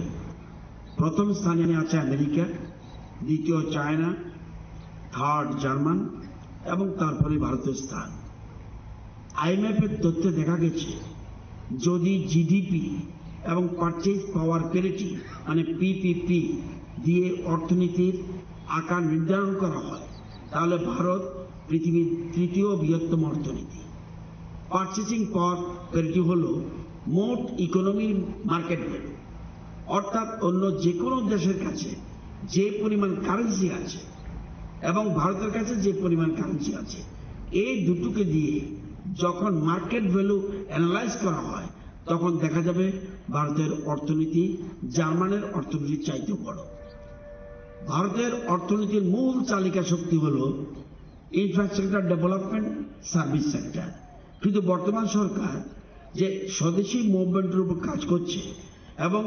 প্রথম স্থানে আছে আমেরিকা, দ্বিতীয় চায়না, থার্ড জার্মান এবং তারপরে ভারতের স্থান। IMF এর তথ্যে দেখা গেছে যদি জিডিপি এবং পারচেজ পাওয়ার প্যারিটি মানে PPP দিয়ে অর্থনীতির আকার নির্ধারণ করা হয় তাহলে ভারত পৃথিবীর 3য় বৃহত্তম অর্থনীতি। পারচেজিং পাওয়ার প্যারিটি হল মোট ইকোনমির মার্কেট ভ্যালু, অর্থাৎ অন্য যে কোনো দেশের কাছে যে পরিমাণ কারেন্সি আছে এবং ভারতের কাছে যে পরিমাণ কারেন্সি আছে, এই দুটোকে দিয়ে যখন মার্কেট ভ্যালু অ্যানালাইজ করা হয় তখন দেখা যাবে ভারতের অর্থনীতি জার্মানের অর্থনীতির চাইতে বড়। ভারতের অর্থনীতির মূল চালিকা শক্তি হল ইনফ্রাস্ট্রাকচার ডেভেলপমেন্ট, সার্ভিস সেক্টর। কিন্তু বর্তমান সরকার যে স্বদেশী মুভমেন্টের উপর কাজ করছে এবং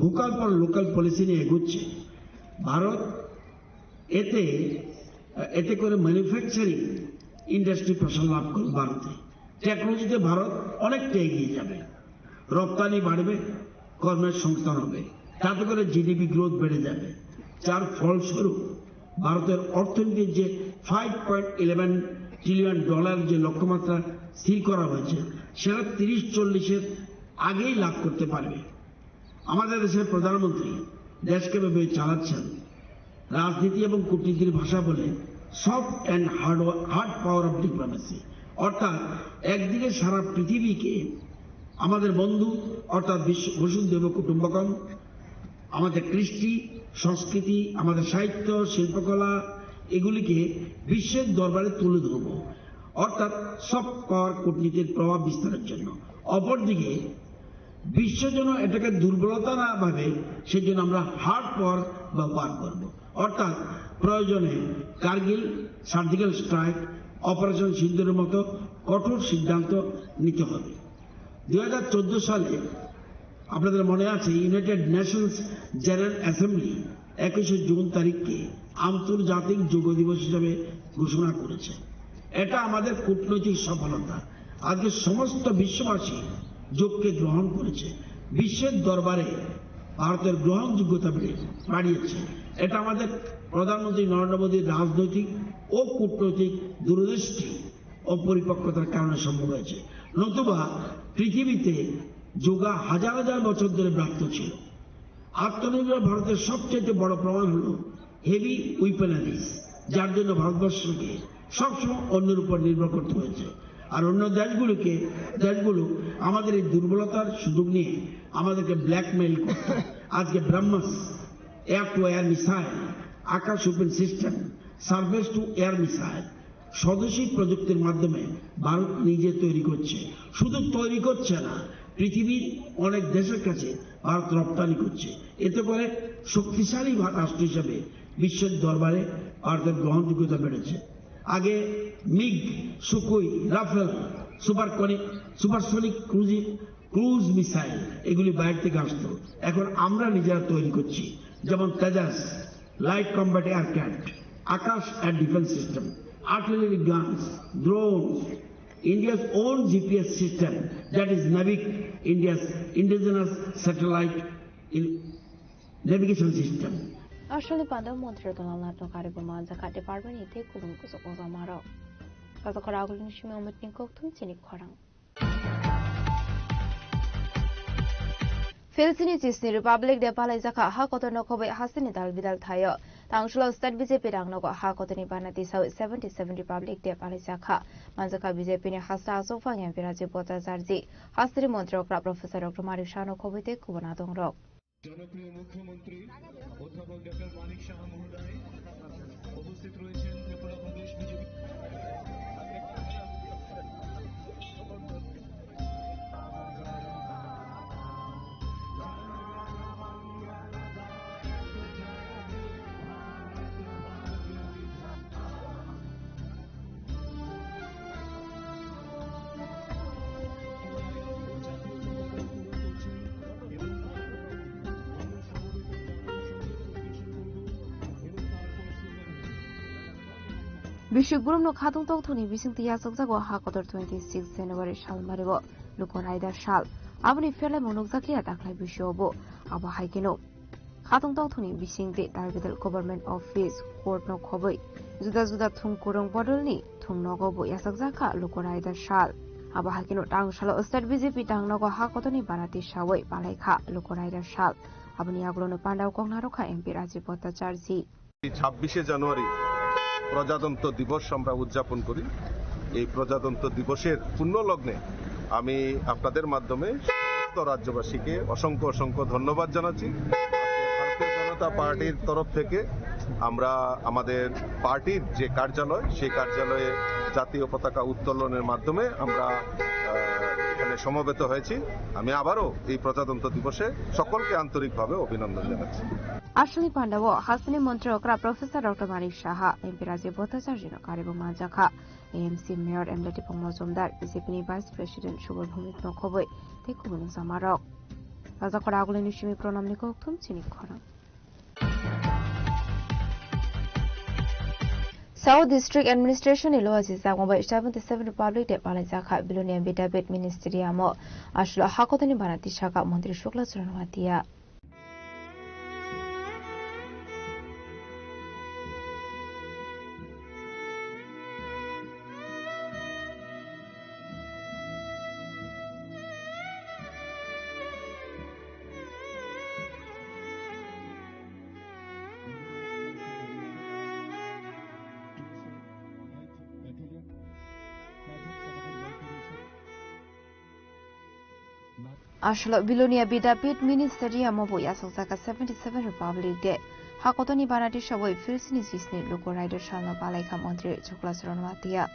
ভোকাল ফর লোকাল পলিসি নিয়ে এগোচ্ছে, ভারত এতে করে ম্যানুফ্যাকচারিং ইন্ডাস্ট্রি প্রসার লাভ করবে। ভারতে টেকনোলজিতে ভারত অনেকটা এগিয়ে যাবে, রপ্তানি বাড়বে, কর্মের সংস্থান হবে, তাতে করে জিডিপি গ্রোথ বেড়ে যাবে, যার ফলস্বরূপ ভারতের অর্থনীতির যে $5.11 ট্রিলিয়ন যে লক্ষ্যমাত্রা স্থির করা হয়েছে সেটা 30-40-এর আগেই লাভ করতে পারবে। আমাদের দেশের প্রধানমন্ত্রী দেশকে ভেবে চালাচ্ছেন রাজনীতি এবং কূটনীতির ভাষা বলে soft and hard power of diplomacy, অর্থাৎ একদিকে সারা পৃথিবীকে আমাদের বন্ধু অর্থাৎ বসুন্ধৈব কুটুম্বকম, আমাদের কৃষ্টি সংস্কৃতি, আমাদের সাহিত্য শিল্পকলা এগুলিকে বিশ্বের দরবারে তুলে ধরব, অর্থাৎ সফট পাওয়ার কূটনীতির প্রভাব বিস্তারের জন্য। অপরদিকে বিশ্ব যেন এটাকে দুর্বলতা না ভাবে সেজন্য আমরা হার্ড পাওয়ার ব্যবহার করব, অর্থাৎ প্রয়োজনে কার্গিল সার্জিক্যাল স্ট্রাইক, অপারেশন সিন্দুরের মতো কঠোর সিদ্ধান্ত নিতে হবে। 2014 সালে আপনাদের মনে আছে ইউনাইটেড নেশনস জেনারেল অ্যাসেম্বলি 21 জুন তারিখকে আন্তর্জাতিক যোগ দিবস হিসেবে ঘোষণা করেছে। এটা আমাদের কূটনৈতিক সফলতা। আজকে সমস্ত বিশ্ববাসী যোগকে গ্রহণ করেছে। বিশ্বের দরবারে ভারতের গ্রহণযোগ্যতা বাড়িয়েছে। এটা আমাদের প্রধানমন্ত্রী নরেন্দ্র মোদীর রাজনৈতিক ও কূটনৈতিক দূরদৃষ্টি ও পরিপক্কতার কারণে সম্ভব হয়েছে। নতুবা পৃথিবীতে যোগা হাজার হাজার বছর ধরে ব্যাপ্ত ছিল। আত্মনির্ভর ভারতের সবচেয়ে বড় প্রমাণ হল হেভি উইপেনারিজ, যার জন্য ভারতবর্ষকে সবসময় অন্যের উপর নির্ভর করতে হয়েছে। আর অন্য দেশগুলো আমাদের এই দুর্বলতার সুযোগ নিয়ে আমাদেরকে ব্ল্যাকমেইল করত। আজকে BrahMos air to air missile, Akash open system, surface to air missile স্বদেশী প্রযুক্তির মাধ্যমে ভারত নিজে তৈরি করছে। শুধু তৈরি করছে না, পৃথিবীর অনেক দেশের কাছে ভারত রপ্তানি করছে। এতে করে শক্তিশালী রাষ্ট্র হিসেবে বিশ্বের দরবারে ভারতের গ্রহণযোগ্যতা বেড়েছে। আগে MiG, Sukhoi, Rafale, supersonic cruise missile এগুলি বাইরে থেকে আসতো। এখন আমরা নিজেরা তৈরি করছি, যেমন Tejas light combat aircraft, Akash air defence system, artillery guns, drones, India's own GPS system, that is NAVIC, India's indigenous satellite navigation system. Ashley Panda Montreal Nato Caribama Zaka Department ite kubun kusok ozamaro. Kaza koragul nishimi omitni koktum chinik korang. Philippines Disney Republic de Palai Zaka ha kotono kobe hasini dal bidal thayo. Tangshlo state BJP rangno ha kotoni banati sau 77 Republic de Palai Zaka. Manzaka BJP ni hasta asofang yang piraji bota zarji. Hastri Montreal Professor Dr. Marishano kobite kubana dongrok. জনপ্রিয় মুখ্যমন্ত্রী অধ্যাপক doctor মানিক শাহ মহোদয় উপস্থিত রয়েছেন ত্রিপুরা প্রদেশ BJP. Bishop Bruno Katung Tokuni Bising Tiasok Zago Hakotor 26 January Shal Maribo Luko Raida Shal Abni Fele Monokzaki Ataklai Bishobo Aba Haikino Katung Tokuni Bising de Darvidal Government Office Court no Koboi Zuda Tung Kurung Bodolni Tung Nogobo Yasakzaka Luko Raida Shal Aba Haikino Tang Shalo Ustad BJP Tang Nogo Hakotoni Banati Shawai Balaika Luko Raida Shal Abni Aglono Pandau Kongnaroka MP Rajipota Charzi 26 জানুয়ারি প্রজাতন্ত্র দিবস আমরা উদযাপন করি। এই প্রজাতন্ত্র দিবসের পুণ্যলগ্নে আমি আপনাদের মাধ্যমে সমস্ত রাজ্যবাসীকে অসংখ্য ধন্যবাদ জানাচ্ছি। ভারতীয় জনতা পার্টির তরফ থেকে আমরা আমাদের পার্টির যে কার্যালয় সেই কার্যালয়ে জাতীয় পতাকা উত্তোলনের মাধ্যমে আমরা এখানে সমবেত হয়েছি। আমি আবারও এই প্রজাতন্ত্র দিবসে সকলকে আন্তরিকভাবে অভিনন্দন জানাচ্ছি। Ashley Pandawo Hasani Montreal Professor Dr. Manik Shaha MP Raji Botacharjino Karibo Manjaka AMC Mayor Emleti Pomozomdar BJP Vice President Shubor Bhumik Nokoboi Tekubunu Samarok Raza Koraguli Nishimi Pronamniko Tum Chinik Khona South District Administration Iloazi Zagmobai 77 Republic de Palazaka Bilonia Bidabit Ministeriamo Ashlo Hakotani Banati Shaka Montri Shukla Suranwatia Ashlo Bilonia Bidabit Ministeriamo Yasaka 77 Republic de Hakotoni Banati Shawai Philippines Disney Luko Rider Shalno Balaika Montri Chukla Suranwatia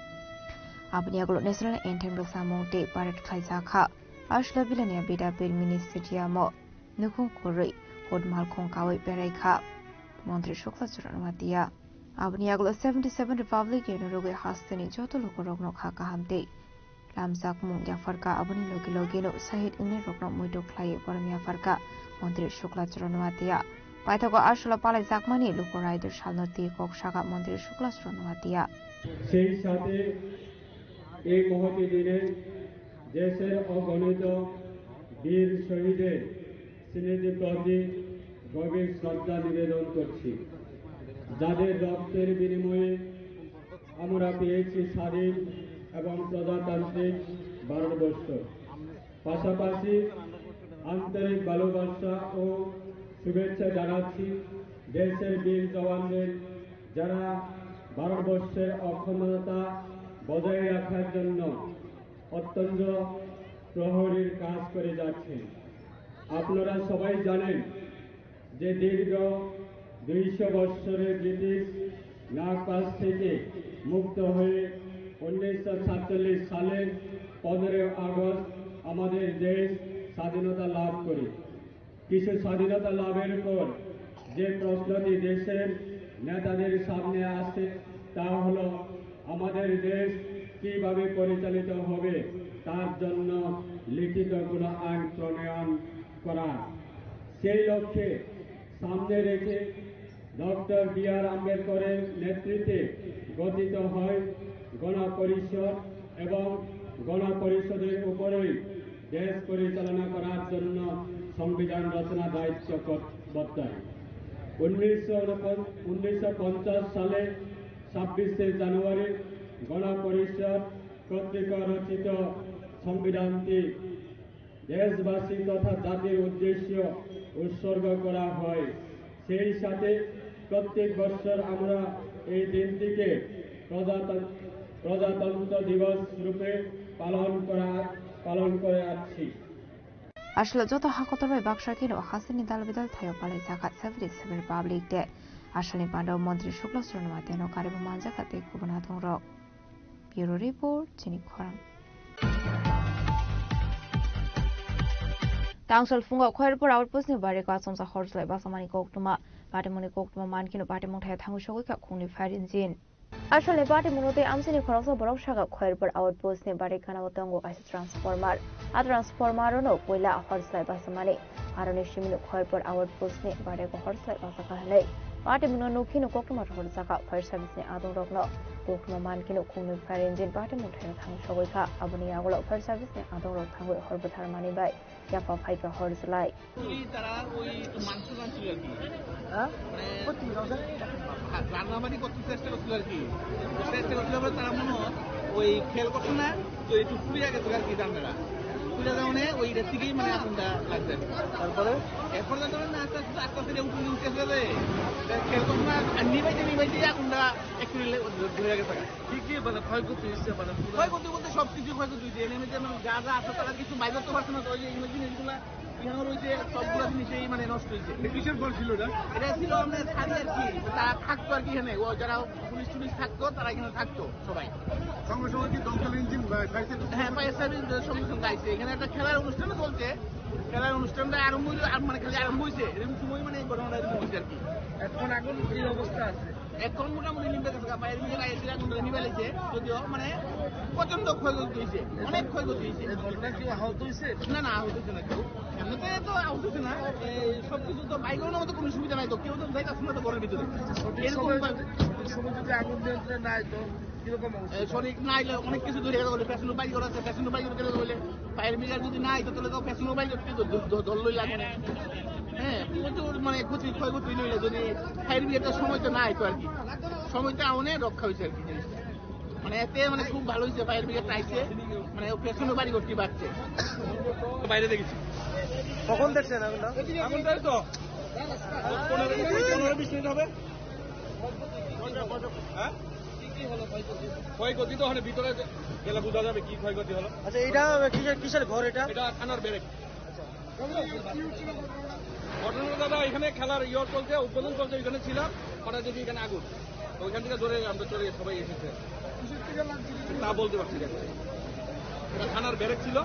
Abniaglo National Anthem Samonte Barat Kaizaka Ashlo Bilonia Bidabit Ministeriamo Nukung Kuri Kodmal Kongkawi Bereka Montri Chukla Suranwatia abni aglo 77 republic in roge hasteni joto lokorokno kha kahamte lamjak mung yafarka abni logi no sahid ingne rokno muido khlai param yafarka মন্ত্রী শুক্লা চরণমাতিয়া পাইথাগো আসলে পালাই জাকমানি লোকরাইদের সালনতি কক্সাগা মন্ত্রী শুক্লা চরণমাতিয়া সেই সাথে এই মহতি দিনে দেশের অগণিত বীর শহীদের স্মৃতির প্রতি গভীর শ্রদ্ধা নিবেদন করছি যাদের রক্তের বিনিময়ে আমরা পেয়েছি স্বাধীন এবং প্রজাতান্ত্রিক ভারতবর্ষ পাশাপাশি আন্তরিক ভালোবাসা ও শুভেচ্ছা জানাচ্ছি দেশের বীর জওয়ানদের যারা ভারতবর্ষের অখণ্ডতা বজায় রাখার জন্য অত্যন্ত প্রহরীর কাজ করে যাচ্ছেন আপনারা সবাই জানেন যে দীর্ঘ 200 বছরের ব্রিটিশ নাগপাশ থেকে মুক্ত হয়ে 1947 সালের 15 আগস্ট আমাদের দেশ স্বাধীনতা লাভ করে কিছু স্বাধীনতা লাভের পর যে প্রশ্নটি দেশের নেতাদের সামনে আসে তা হলো আমাদের দেশ কিভাবে পরিচালিত হবে তার জন্য লিখিত কোনো আইন প্রণয়ন করা সেই লক্ষ্যে সামনে রেখে ডক্টর বি.আর. আম্বেদকরের নেতৃত্বে গঠিত হয় গণপরিষদ এবং গণপরিষদের উপরেই দেশ পরিচালনা করার জন্য সংবিধান রচনা দায়িত্ব বর্তায় 1950 সালে 26 জানুয়ারি গণপরিষদ কর্তৃক রচিত সংবিধানটি দেশবাসী তথা জাতির উদ্দেশ্য উৎসর্গ করা হয় সেই সাথে প্রত্যেক বছর আমরা এই দিনটিকে প্রজাতন্ত্র দিবস রূপে পালন করে আসছি আসলে যত হাকতরবাই বাক্সাকিনো হাসিনি দালবিদাল থায়ো পালাই জাকা 77 রিপাবলিক ডে আসলে পান্ডব মন্ত্রী Shukla চরণমাতিয়ানো Karib মানজাকাতে কুবনাথং rock bureau report চিনি খরাং Tangsal funga khoirpur outpost bare ka somsa horslai basamani koktuma patemoni koktuma mankino patemong thai thangu shogoi ka khungni fire engine আসলে পাটেমনোতে আমসিনি খরচ বরক সাগা খয়েরপর আউটপোস্ট নে বাড়ি কানাবতঙ্গ আইস ট্রান্সফরমার ট্রান্সফরমারনো কয়লা হরসলাই বাসমানে আরনে শিমিনো খয়েরপর outpost নে বাড়ি হরসলাই বাসাকা হলে পাটেমনো নখিনো কোকটমা হরসাকা ফায়ার সার্ভিস নে আদং রকনো কোকটমা মানকিনো খুংনি ফায়ার ইঞ্জিন পাটেমং থাই থাং সগৈখা আবনি আগলো ফায়ার সার্ভিস নে আদং রক থাঙ্গই হরবথার মানি বাই ইয়াফা ফাইকা হরসলাই তারা ওই মানসুর ছিল আর কি হ্যাঁ মানে রান্নাবাড়ি করতে চেষ্টা করছিল আর কি চেষ্টা করছিল বলে তারা মনে ওই খেয়াল করতো না তো একটু ফুরিয়ে গেছে আর কি রান্নারা ফুরিয়ে যাওয়ানে ওই থেকেই মানে আগুনটা লাগছে তারপরে এরপরে ধরেন না আস্তে আস্তে আস্তে আস্তে উঠে গেছে খেয়াল করতো না আর নিবাইতে আগুনটা একটু ঘুরে গেছে কি কি মানে ক্ষয়ক্ষতি হচ্ছে মানে ক্ষয়ক্ষতি বলতে সব কিছু ক্ষয়ক্ষতি হয়েছে এমনিতে যা যা আছে তারা কিছু বাইরে করতে পারছে না তো ওই যে জিনিসগুলা সবগুলো জিনিসই মানে নষ্ট হয়েছে কিসের ফল ছিল এটা ছিল আমাদের শাড়ি আর কি তারা থাকতো আর কি এখানে ও যারা পুলিশ টুলিশ থাকতো তারা এখানে থাকতো সবাই সঙ্গে সঙ্গে কি দমকল ইঞ্জিন হ্যাঁ ফায়ার সার্ভিস সঙ্গে সঙ্গে আইছে এখানে একটা খেলার অনুষ্ঠানও চলছে খেলার অনুষ্ঠানটা আরম্ভ হইলো মানে খালি আরম্ভ হয়েছে এরকম সময় মানে ঘটনাটা এরকম হয়েছে আর কি এখন আগুন এই অবস্থা আছে এখন মোটামুটি নিমবে গেছে ফায়ার ব্রিগেড আইসে আগুনটা নিভে গেছে যদিও মানে প্রচন্ড ক্ষয়ক্ষতি হয়েছে অনেক ক্ষয়ক্ষতি হয়েছে কেউ আহত হয়েছে না আহত হয়েছে না কেউ এমনিতে তো আহত হয়েছে না সবকিছু তো বাইকের মতো কোনো সুবিধা নাই তো কেউ তো যাইতেছে না তো ঘরের ভিতরে এরকম সময় যদি আগুন নিয়ন্ত্রণ নাই তো সঠিক নাই অনেক কিছু ধরে গেলে ফ্যাশনো বাইক আছে ফ্যাশনো বাইক গেলে ফায়ার ব্রিগেড যদি নাই তো তাহলে তো ফ্যাশনো বাইক ধরলই লাগে না হ্যাঁ প্রচুর মানে ক্ষয়ক্ষতি লইলে যদি ফায়ার ব্রিগেডের সময় তো নাই তো আর কি সময়টা অনেক রক্ষা হয়েছে আর কি জিনিসটা মানে এতে মানে খুব ভালো হয়েছে ফায়ার ব্রিগেড আইছে মানে ফ্যাশনো বাড়ি করতে পারছে বাইরে দেখেছি কখন দেখছেন আগুনটা তো 15-20 মিনিট হবে হ্যাঁ ক্ষয়ক্ষতি তো ভিতরে গেলে বোঝা যাবে কি ক্ষয়ক্ষতি হলো আচ্ছা এটা কিসের ঘর এটা থানার ব্যারেক ঘটনা দাদা এখানে খেলার চলছে উদ্বোধন চলছে ওইখানে ছিলাম হঠাৎ দেখি এখানে আগুন ওইখান থেকে ধরে আমরা চলে সবাই এসেছে তা বলতে পারছি না এটা থানার ব্যারেক ছিল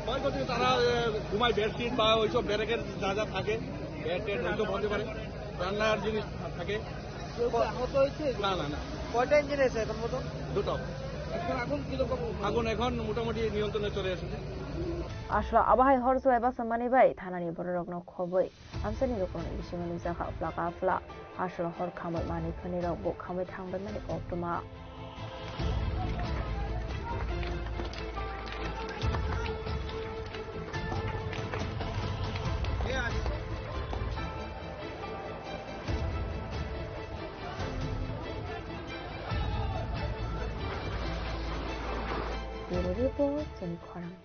ক্ষয়ক্ষতি তারা ঘুমায় বেডশিট বা ওইসব ব্যারেকের যা যা থাকে বেড টেড ওইসব হতে পারে রান্নার জিনিস থাকে। আহত হয়েছে? না না না। কয়টা ইঞ্জিন আছে এখন মতো? দুটো। এখন আগুন কিরকম? আগুন এখন মোটামুটি নিয়ন্ত্রণে চলে এসেছে। আসলে আবহাওয়া হরজো এবা সম্মানি বাই থানানি বড় রকম খবই আমসানি রকম ইসিমানি জাখা ফ্লাকা ফ্লা আসলে হর খামই মানি খানি রক বো খামই থাংবাই মানি কক্তমা Report and Koram.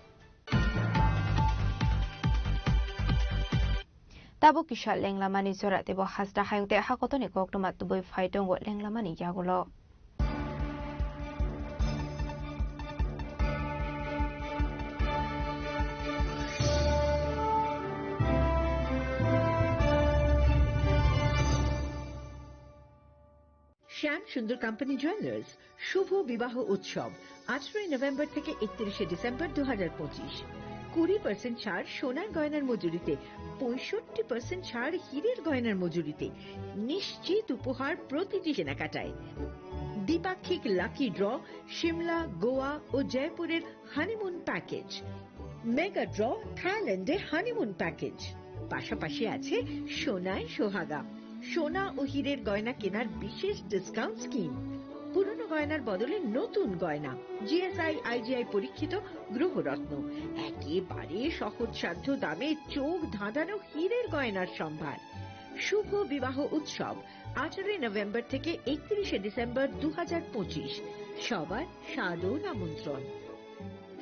Tabo kisha lenglamani zora tebo hasda hayungte hakotoni koktomat tuboy faitong go lenglamani yagulo. শ্যাম সুন্দর কোম্পানি জুয়েলার্স শুভ বিবাহ উৎসব 18 নভেম্বর থেকে 31 ডিসেম্বর 2025 20% ছাড় সোনার গয়নার মজুরিতে 65% ছাড় হীরের গয়নার মজুরিতে নিশ্চিত উপহার প্রতিটি কেনাকাটায় দ্বিপাক্ষিক লাকি ড্র শিমলা গোয়া ও জয়পুরের হানিমুন প্যাকেজ মেগা ড্র থাইল্যান্ডে হানিমুন প্যাকেজ পাশাপাশি আছে সোনায় সোহাগা সোনা ও হীরের গয়না কেনার বিশেষ ডিসকাউন্ট স্কিম পুরনো গয়নার বদলে নতুন গয়না জিএসআই আইজিআই পরীক্ষিত গ্রহরত্ন একেবারে সহজসাধ্য দামে চোখ ধাঁধানো হীরের গয়নার সম্ভার শুভ বিবাহ উৎসব 18 নভেম্বর থেকে 31 ডিসেম্বর 2025 সবার সাদর আমন্ত্রণ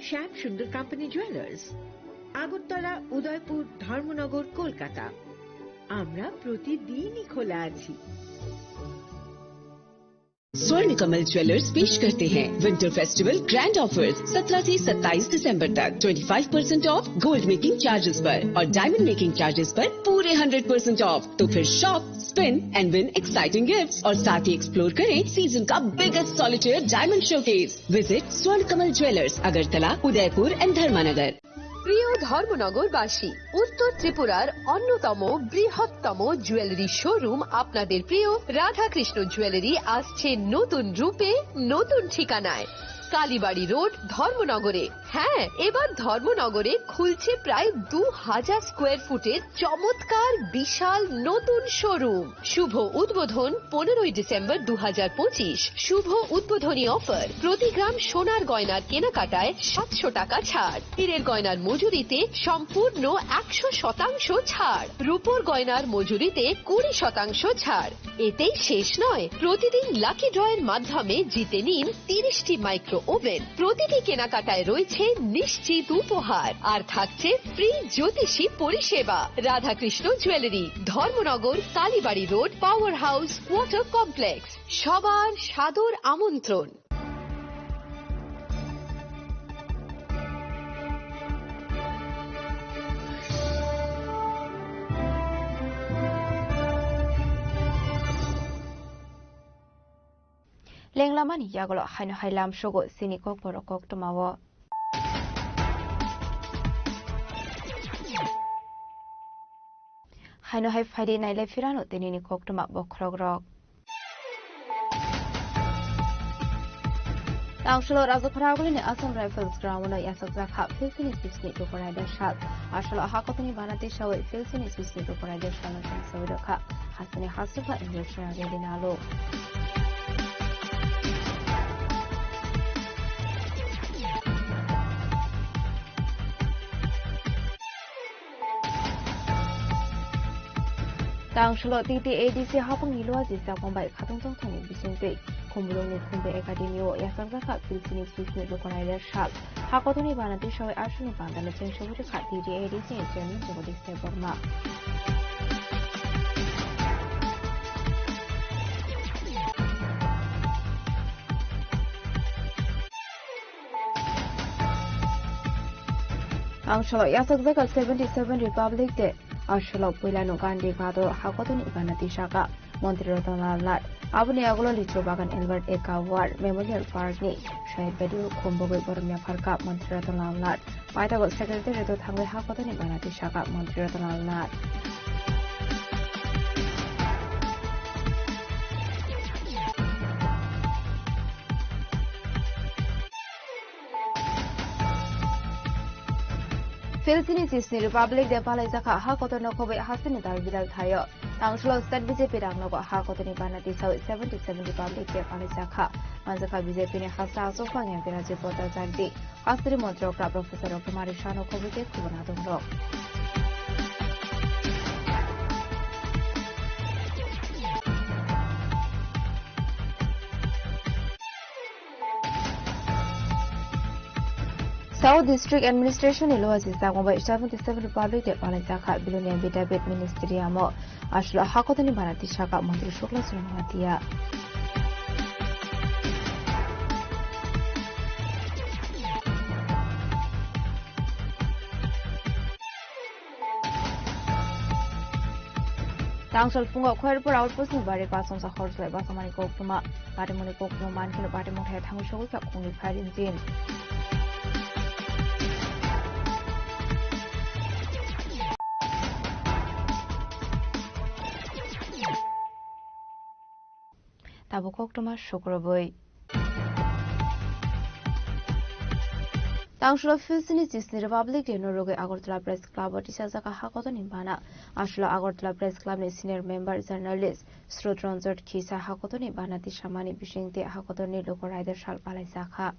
শ্যাম সুন্দর কোম্পানি জুয়েলার্স আগরতলা উদয়পুর ধর্মনগর কলকাতা আমরা প্রতিদিনই খোলা আছি स्वर्ण कमल ज्वेलर्स पेश करते हैं विंटर फेस्टिवल ग्रैंड ऑफर्स 17 से 27 दिसंबर तक 25% ऑफ गोल्ड मेकिंग चार्जेस पर और डायमंड मेकिंग चार्जेस पर पूरे 100% ऑफ। तो फिर shop spin and win exciting gifts और साथ ही एक्सप्लोर करें सीजन का biggest solitaire diamond showcase. Visit Swarna Kamal jewellers Agartala Udaipur and धर्मानगर। প্রিয় ধর্মনগরবাসী উত্তর ত্রিপুরার অন্যতম বৃহত্তম জুয়েলারি শোরুম আপনাদের প্রিয় রাধাকৃষ্ণ জুয়েলারি আসছে নতুন রূপে নতুন ঠিকানায় কালীবাড়ি রোড ধর্মনগরে। হ্যাঁ, এবার ধর্মনগরে খুলছে প্রায় 2000 স্কোয়ার ফুটের চমৎকার বিশাল নতুন শোরুম। শুভ উদ্বোধন 15 ডিসেম্বর 2025। শুভ উদ্বোধনী অফার প্রতি গ্রাম সোনার গয়নার কেনাকাটায় 700 টাকা ছাড়, হীরের গয়নার মজুরিতে সম্পূর্ণ 100% ছাড়, রূপোর গয়নার মজুরিতে 20% ছাড়। এতেই শেষ নয়, প্রতিদিন লাকি ড্রয়ের মাধ্যমে জিতে নিন 30টি মাইক্রো ওভেন। প্রতিটি কেনাকাটায় রয়েছে নিশ্চিত উপহার আর থাকছে ফ্রি জ্যোতিষী পরিষেবা। Radhakrishna jewellery, Dharmanagar, Kalibari road, power house, water complex. সবার সাদর আমন্ত্রণ। Lenglamani yagolo haino hailam shogo sini kok boro kok tomawo. Haino hai faidi naile firano tenini kok toma bokrogrok. Angshalo Razaparagulini Assam Rifles Ground Yasakza Cup Filsini Sisni to Corridor Shal. Ashalo Hakotani Banati Show Filsini Sisni to Corridor Shal and Sodoka. Hasani Hasuka in Russia Redinalo. Tangshalo TTADC Hapang Nilo Zisa Kombai Katong Tong Bisinte. Kumbulong Kumbe Academy o Yasakza Filsini Sisni to Corridor Shal. Hakotani Banati Show Ashanu Band and the Same Show to Kat TTADC and German to the Burma. Angshalo Yasakza 77 Republic Day. Ashalo Pulano Gandhi Gado Hakotani Banati Shaka. Montirotana Lat. Abuni Agolo Licho Bagan Albert Eka Ward Memorial Park ni Shai Bedu Kumbogo Bormia Parka Montirotana Lat. Paitago Secretary to Tangle Hakotani Banati Shaka Montirotana Lat. Philippines Disney Republic de Palaisaca Hakotono Kobe Hasini Dar Vidal Tayo. Tangshlo State BJP Rangnogo Hakotoni Banati Sau 77 Republic de Palaisaca. Manzaka BJP ni Hasa Sofang yang Pinaji Pota Zanti. Astri Montrokra Professor Dr. Marishano Kobe de Kubanadomro. South District Administration Iloas is by 77 Republic de Palaisaca Bilonian Bidabit Ministeriamo Ashla Hakotani Banati Shaka Montri Shukla Sunamatia. Tangshal Fungo Querpur outpost in Bari Pasons of Horse like Basamani Kokuma, Patimoni Kokuma, Mankin, Patimon had Hamushok, only Padin Jin. Tabukokuma Shokroboi. Tangshula Philippines Disney Republic de Noroge Agortala Press Club Tisazaka Hakoton Impana, Ashla Agortala Press Club senior member journalist Srodronzot Kisa Hakoton Impana Tishamani Bishinte Hakotoni Loco Rider Shal Palaisaka.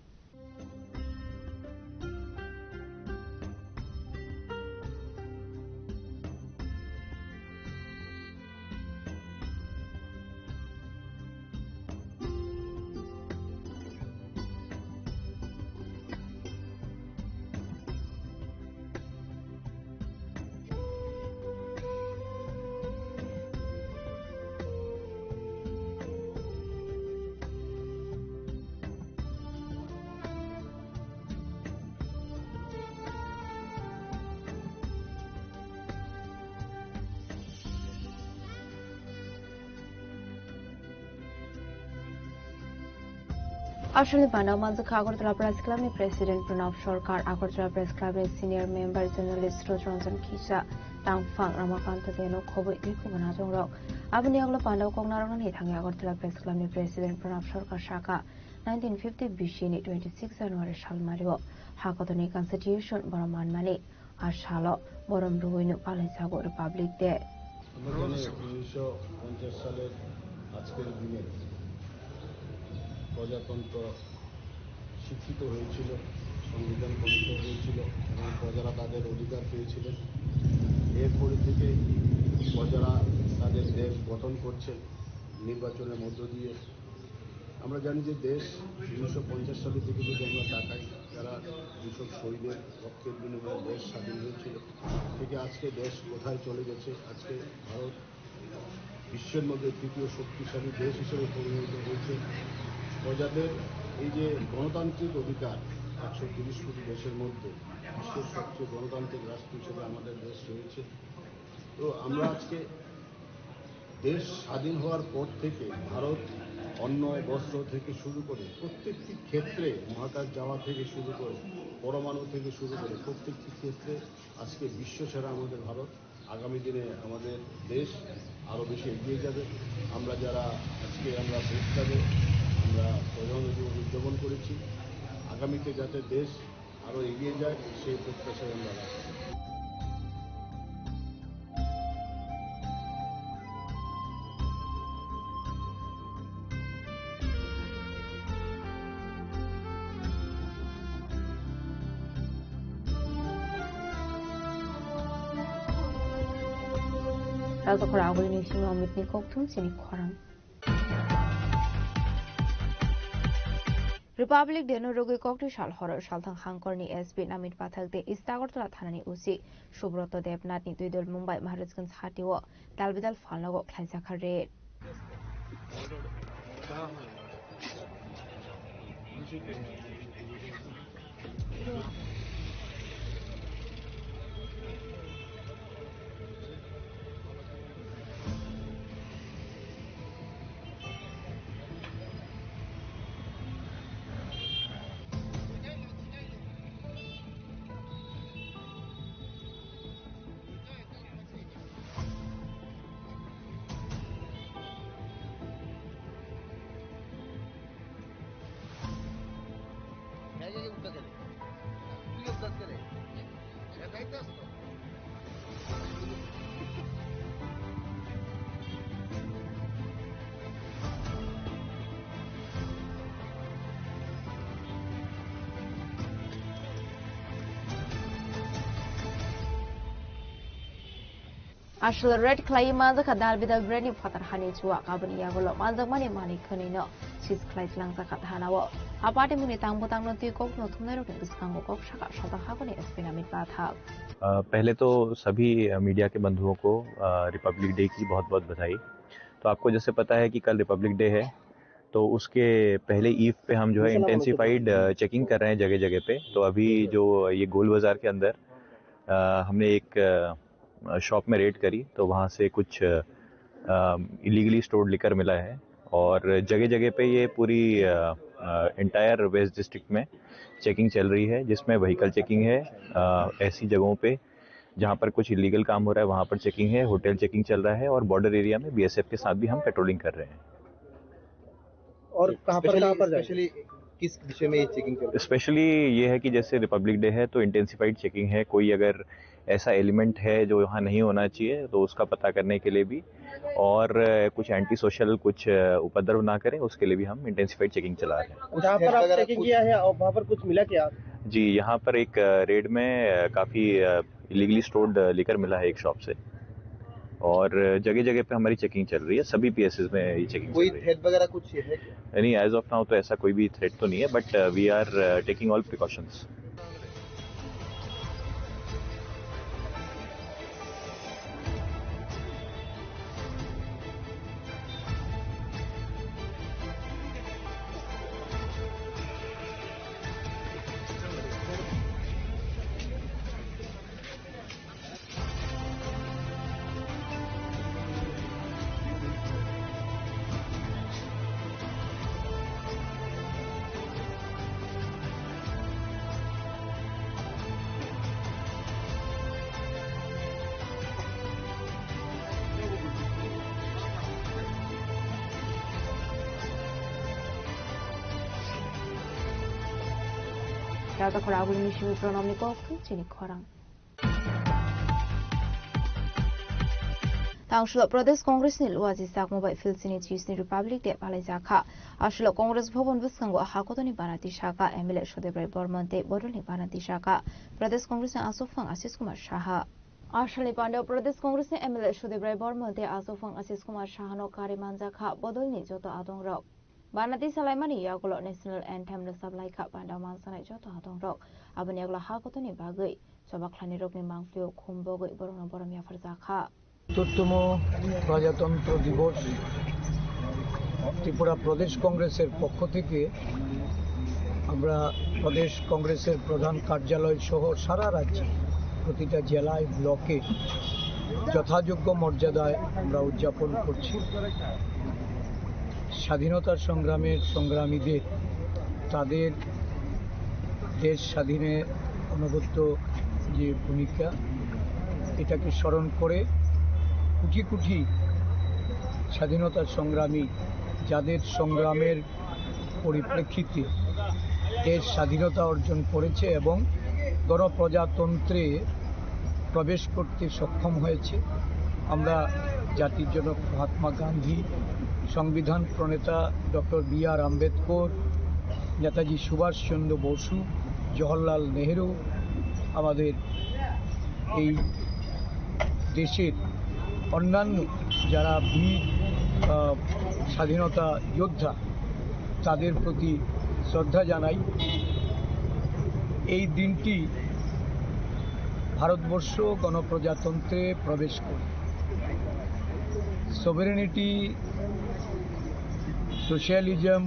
Ashali Bana Manzaka Agortala Press Club ni President Pranav Sarkar Agortala Press Club ni senior member journalist Rodronson Kisha Tangfang Ramakanta Deno Kobe Nikubana Jongrok Abani Agla Panda Kongnaran Hitang Agortala Press Club ni President Pranav Sarkar Shaka 1950 Bishini 26 January Shalmario Hakotoni Constitution Baraman Mani Ashalo Borom Ruinu Palaisago Republic Day প্রজাতন্ত্র শিক্ষিত হয়েছিল সংবিধান প্রণীত হয়েছিল এবং প্রজারা তাদের অধিকার পেয়েছিলেন এরপরে থেকে প্রজারা তাদের দেশ গঠন করছে নির্বাচনের মধ্য দিয়ে আমরা জানি যে দেশ 1950 সাল থেকে যদি আমরা তাকাই যারা কৃষক শহীদের রক্তের বিনিময়ে দেশ স্বাধীন হয়েছিল থেকে আজকে দেশ কোথায় চলে গেছে আজকে ভারত বিশ্বের মধ্যে তৃতীয় শক্তিশালী দেশ হিসেবে পরিণত হয়েছে প্রজাদের এই যে গণতান্ত্রিক অধিকার 130 কোটি দেশের মধ্যে বিশ্বের সবচেয়ে গণতান্ত্রিক রাষ্ট্র হিসেবে আমাদের দেশ রয়েছে তো আমরা আজকে দেশ স্বাধীন হওয়ার পর থেকে ভারত অন্ন বস্ত্র থেকে শুরু করে প্রত্যেকটি ক্ষেত্রে মহাকাশ যাওয়া থেকে শুরু করে পরমাণু থেকে শুরু করে প্রত্যেকটি ক্ষেত্রে আজকে বিশ্বসেরা আমাদের ভারত আগামী দিনে আমাদের দেশ আরও বেশি এগিয়ে যাবে আমরা যারা আজকে আমরা দেশটাকে আমরা প্রধানমন্ত্রী উদযাপন করেছি আগামীতে যাতে দেশ আরও এগিয়ে যায় সেই প্রত্যাশায় আমরা রাখি Razo Korago ni Simo Mitni Koktum Sini Korang Republic de Noroge Koktu Shal Horror Shalthang Hangkorni SB Namit Pathak de Istagortala Thanani Usi Shubroto Debnat ni Tuidol Mumbai Maharajganj Hatiwo Dalbidal Falnago Khlaisakha Red আসলে red ক্লাই মাজাকা দালবিদাল brainy ফাতার হানি চুয়া কাবনি ইয়াগুলো মাজাকমানি মানি খনিনো সিজ ক্লাই লাংজাকা থানাও আপাটে মুনি तांगबो तांगनो ती Coke नथुमनेरो के बिस्कांगो Coke शाखा शता हागने एस्पिनामित बाथा पहले तो सभी media के बंधुओं को रिपब्लिक डे की बहुत-बहुत बधाई। तो आपको जैसे पता है कि कल रिपब्लिक डे है, तो उसके पहले ईव पे हम जो है इंटेंसिफाइड चेकिंग कर रहे हैं जगह-जगह पे। तो अभी जो ये गोल बाजार के अंदर हमने एक शॉप में रेड करी, तो वहाँ से कुछ इलीगली स्टोर्ड लिकर मिला है और जगह-जगह पे ये पूरी इंटायर वेस्ट डिस्ट्रिक्ट में चेकिंग चल रही है, जिसमें व्हीकल चेकिंग है, ऐसी जगहों पे जहाँ पर कुछ इलीगल काम हो रहा है वहाँ पर चेकिंग है, होटल चेकिंग चल रहा है और बॉर्डर एरिया में बीएसएफ के साथ भी हम पेट्रोलिंग कर रहे हैं। और कहाँ पर स्पेशली किस विषय में ये चेकिंग कर रहे हैं? स्पेशली ये है कि जैसे रिपब्लिक डे है तो इंटेंसिफाइड चेकिंग है, कोई अगर ऐसा एलिमेंट है जो यहाँ नहीं होना चाहिए तो उसका पता करने के लिए भी, और कुछ एंटी सोशल कुछ उपद्रव ना करें उसके लिए भी हम इंटेंसिफाइड चेकिंग चला रहे हैं। जहाँ पर आप चेकिंग किया है और वहाँ पर कुछ मिला क्या? जी, यहाँ पर एक रेड में काफ़ी इलीगली स्टोर्ड लिकर मिला है एक शॉप से, और जगह-जगह पे हमारी चेकिंग चल रही है, सभी पीएसएस में ये चेकिंग कोई चल रही है। थ्रेट वगैरह कुछ है? नहीं, एज ऑफ नाउ तो ऐसा कोई भी थ्रेट तो नहीं है, but we are taking all precautions. Rata Korabul Mishu Pronomnikov, Chini Korang. Tangshlo Pradesh Congress ni luazi sak mobile filsini Chisni Republic de Palazaka. Ashlo Congress Bhavan Viskango Hakotoni Banati Shaka, Emile Shodebre Bormonte, Bodoli Banati Shaka, Pradesh Congress and Asofang Asis Kumar Shaha. Ashali Pando Pradesh Congress ni Emile Shodebre Bormonte, Asofang Asis Kumar Shahano Karimanzaka, Bodolni Joto Adong Rock. Banati Salaimani Yagulo National Anthem the Sablai Cup and Amansana Joto Adong Rock, Abanyagla Hakotoni Bagui, Sobaklani Rock in Mangfio, Kumbogo, Borono Boromia Farzaka. চতুর্থতম প্রজাতন্ত্র দিবস ত্রিপুরা প্রদেশ কংগ্রেসের পক্ষ থেকে আমরা প্রদেশ কংগ্রেসের প্রধান কার্যালয় সহ সারা রাজ্যে প্রতিটা জেলায় ব্লকে যথাযোগ্য মর্যাদায় আমরা উদযাপন করছি। স্বাধীনতার সংগ্রামের সংগ্রামীদের তাদের দেশ স্বাধীনে অনবদ্য যে ভূমিকা এটাকে স্মরণ করে কোটি কোটি স্বাধীনতা সংগ্রামী যাদের সংগ্রামের পরিপ্রেক্ষিতে দেশ স্বাধীনতা অর্জন করেছে এবং গণপ্রজাতন্ত্রে প্রবেশ করতে সক্ষম হয়েছে। আমরা জাতির জনক মহাত্মা গান্ধী, সংবিধান প্রণেতা ডক্টর বি.আর. আম্বেদকর, নেতাজি সুভাষচন্দ্র বসু, জওহরলাল নেহেরু, আমাদের এই দেশের অন্যান্য যারা বীর স্বাধীনতা যোদ্ধা তাদের প্রতি শ্রদ্ধা জানাই। এই দিনটি ভারতবর্ষ গণপ্রজাতন্ত্রে প্রবেশ করে সভারেনিটি, সোশ্যালিজম,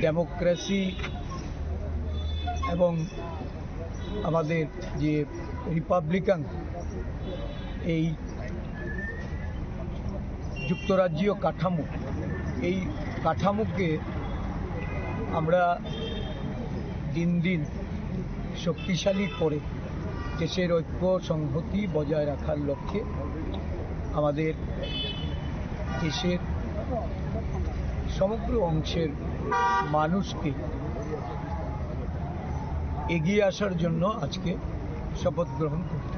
ডেমোক্রেসি এবং আমাদের যে রিপাবলিকান এই যুক্তরাজ্যীয় কাঠামো, এই কাঠামোকে আমরা দিন দিন শক্তিশালী করে দেশের ঐক্য সংহতি বজায় রাখার লক্ষ্যে আমাদের দেশের সমগ্র অংশের মানুষকে এগিয়ে আসার জন্য আজকে শপথ গ্রহণ করতে।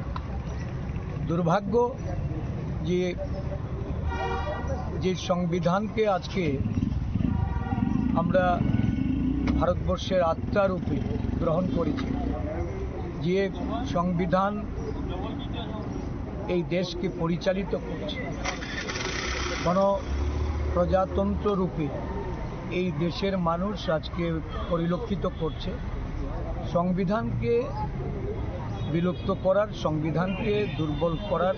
দুর্ভাগ্য যে সংবিধানকে আজকে আমরা ভারতবর্ষের আত্মারূপে গ্রহণ করেছি, যে সংবিধান এই দেশকে পরিচালিত করছে। গণপ্রজাতন্ত্র রূপে এই দেশের মানুষ আজকে পরিলক্ষিত করছে সংবিধানকে বিলুপ্ত করার, সংবিধানকে দুর্বল করার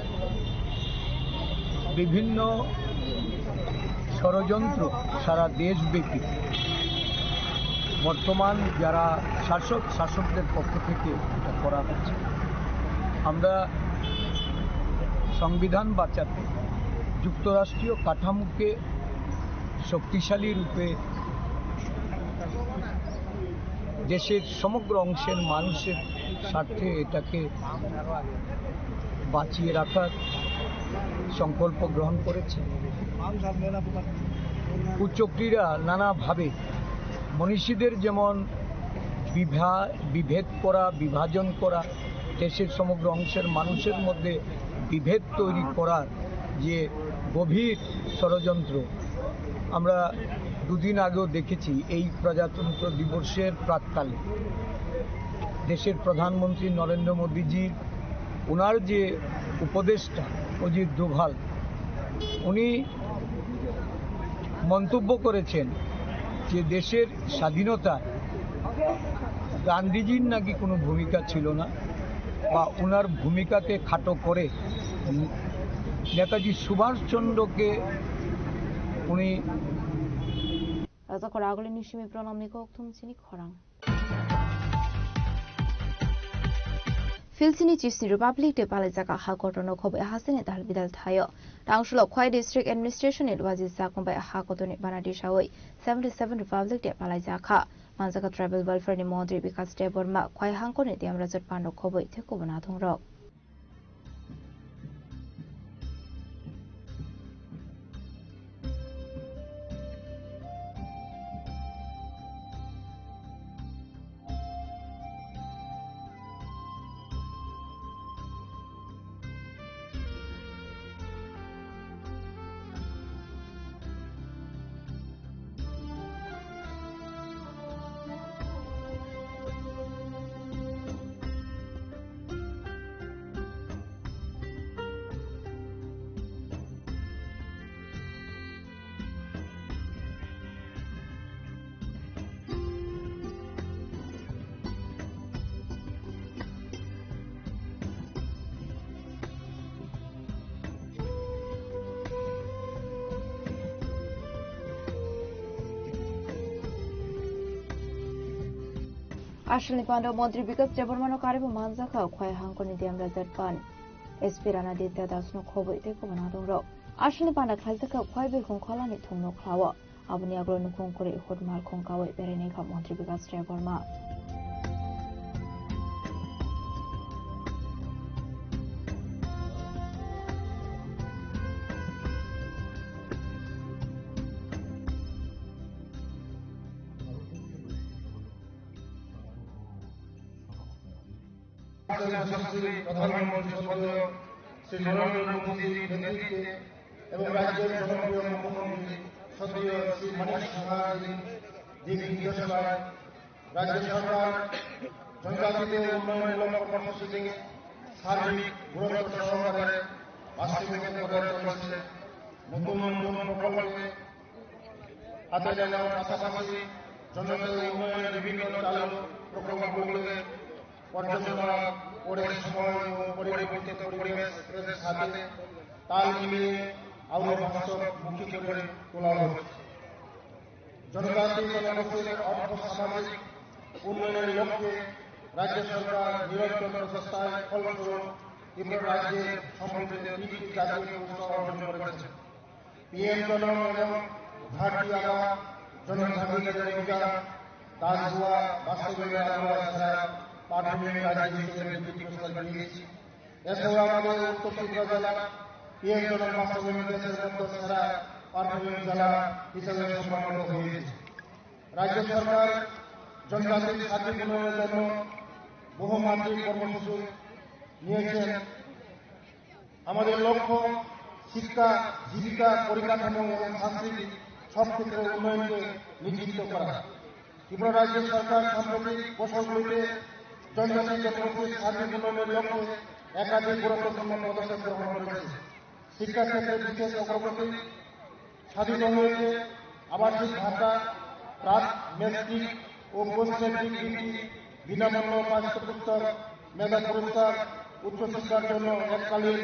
বিভিন্ন ষড়যন্ত্র সারা দেশব্যাপী বর্তমান যারা শাসকদের পক্ষ থেকে এটা করা হচ্ছে। আমরা সংবিধান বাঁচাতে যুক্তরাষ্ট্রীয় কাঠামোকে শক্তিশালী রূপে দেশের সমগ্র অংশের মানুষের স্বার্থে এটাকে বাঁচিয়ে রাখার সংকল্প গ্রহণ করেছে। কুচক্রীরা নানাভাবে মনীষীদের যেমন বিভেদ করা, বিভাজন করা, দেশের সমগ্র অংশের মানুষের মধ্যে বিভেদ তৈরি করার যে গভীর ষড়যন্ত্র আমরা দুদিন আগেও দেখেছি। এই প্রজাতন্ত্র দিবসের প্রাক্কালে দেশের প্রধানমন্ত্রী নরেন্দ্র মোদীজির ওনার যে উপদেষ্টা অজিত ডোভাল, উনি মন্তব্য করেছেন যে দেশের স্বাধীনতায় গান্ধীজির নাকি কোনো ভূমিকা ছিল না, বা ওনার ভূমিকাকে খাটো করে নেতাজি সুভাষচন্দ্রকে উনি রাগলে নিশিমি প্রণামিক থুমচিনি খরাং ফিলসিনি চিসনি রিপাবলিক ডে পালাইজাকা হাকটনো খবে হাসিনে তার বিদাল থায় টাংশুলো খয় ডিস্ট্রিক্ট অ্যাডমিনিস্ট্রেশন এর ওয়াজি সাকম্বাই হাকটনি বানাদি শাওই 77 রিপাবলিক ডে পালাইজাকা মানজাকা ট্রাইবেল ওয়েলফেয়ার নি মন্ত্রী বিকাশ Debbarma খয় হাঙ্কনে দিয়ামরাজত পান্ড খবই থেকোবনা থংরক Ashley Pando Montri because Jabarmano Karibu Manzaka, Kwai Hankoni Diamrazat Pan, Espirana de Dasno Kobo, Tekomanado Rock. Ashley Panda Kaltaka, Kwai Bikon Colony Tumno Klawa, Abuniagro Nukunkuri, Hudmar Konkawa, Bereneka Montri because Jabarma. প্রধানমন্ত্রী শ্রী নরেন্দ্র মোদীর নেতৃত্বে এবং রাজ্যের জনপ্রিয় মুখ্যমন্ত্রী সদীয় শ্রী মনীষ সিনহাজির দিক নির্দেশনায় রাজ্য সরকার জনজাতিদের উন্নয়নমূলক কর্মসূচি সার্বিক গুরুত্ব সহকারে বাস্তবায়ন করে চলেছে। নতুন নতুন প্রকল্পে হাতে নেওয়ার পাশাপাশি জনজাতি উন্নয়নের বিভিন্ন চালু প্রকল্পগুলোকে পর্যালোচনা করে সময় ও পরিবর্তিত পরিবেশের সাথে তাল মিলিয়ে আরো বাস্তবমুখী করে তোলা হচ্ছে। জনজাতি জনগোষ্ঠীর অর্থ সামাজিক উন্নয়নের লক্ষ্যে রাজ্য সরকার নিরন্তর প্রচেষ্টায় ফলস্বরূপ ত্রিপুরা রাজ্যের সমৃদ্ধ 3টি জাতীয় পুরস্কার অর্জন করেছে। পিএম জনম এবং ঘাটি আগা জনজাতিদের অভিযান দাসগুয়া বাস্তবায়নের আমরা ছাড়া প্রাথমিক রাজ্য হিসেবে 2টি পুরস্কার পেয়েছি। এছাড়াও আমাদের উত্তর ত্রিপুরা জেলা পিএম জনম বাস্তবায়নের দেশের মধ্যে সেরা প্রাথমিক জেলা হিসেবে সম্মানিত হয়েছে। রাজ্য সরকার জনজাতির সার্বিক উন্নয়নের জন্য বহুমাত্রিক কর্মসূচি নিয়েছেন। আমাদের লক্ষ্য শিক্ষা, জীবিকা, পরিকাঠামো এবং সাংস্কৃতিক সব ক্ষেত্রে উন্নয়নকে নিশ্চিত করা। ত্রিপুরা রাজ্য সরকার সাম্প্রতিক বছরগুলিতে জনজাতি জনগোষ্ঠীর সার্বিক উন্নয়নের লক্ষ্যে একাধিক গুরুত্বপূর্ণ পদক্ষেপ গ্রহণ করেছে। শিক্ষাক্ষেত্রে বিশেষ অগ্রগতি সাধিত হয়েছে। আবাসিক ভাতা, প্রাক মেট্রিক ও পোস্ট মেট্রিক ডিগ্রি, বিনামূল্য পাঠ্যপুস্তক, মেধা পুরস্কার, উচ্চশিক্ষার জন্য এককালীন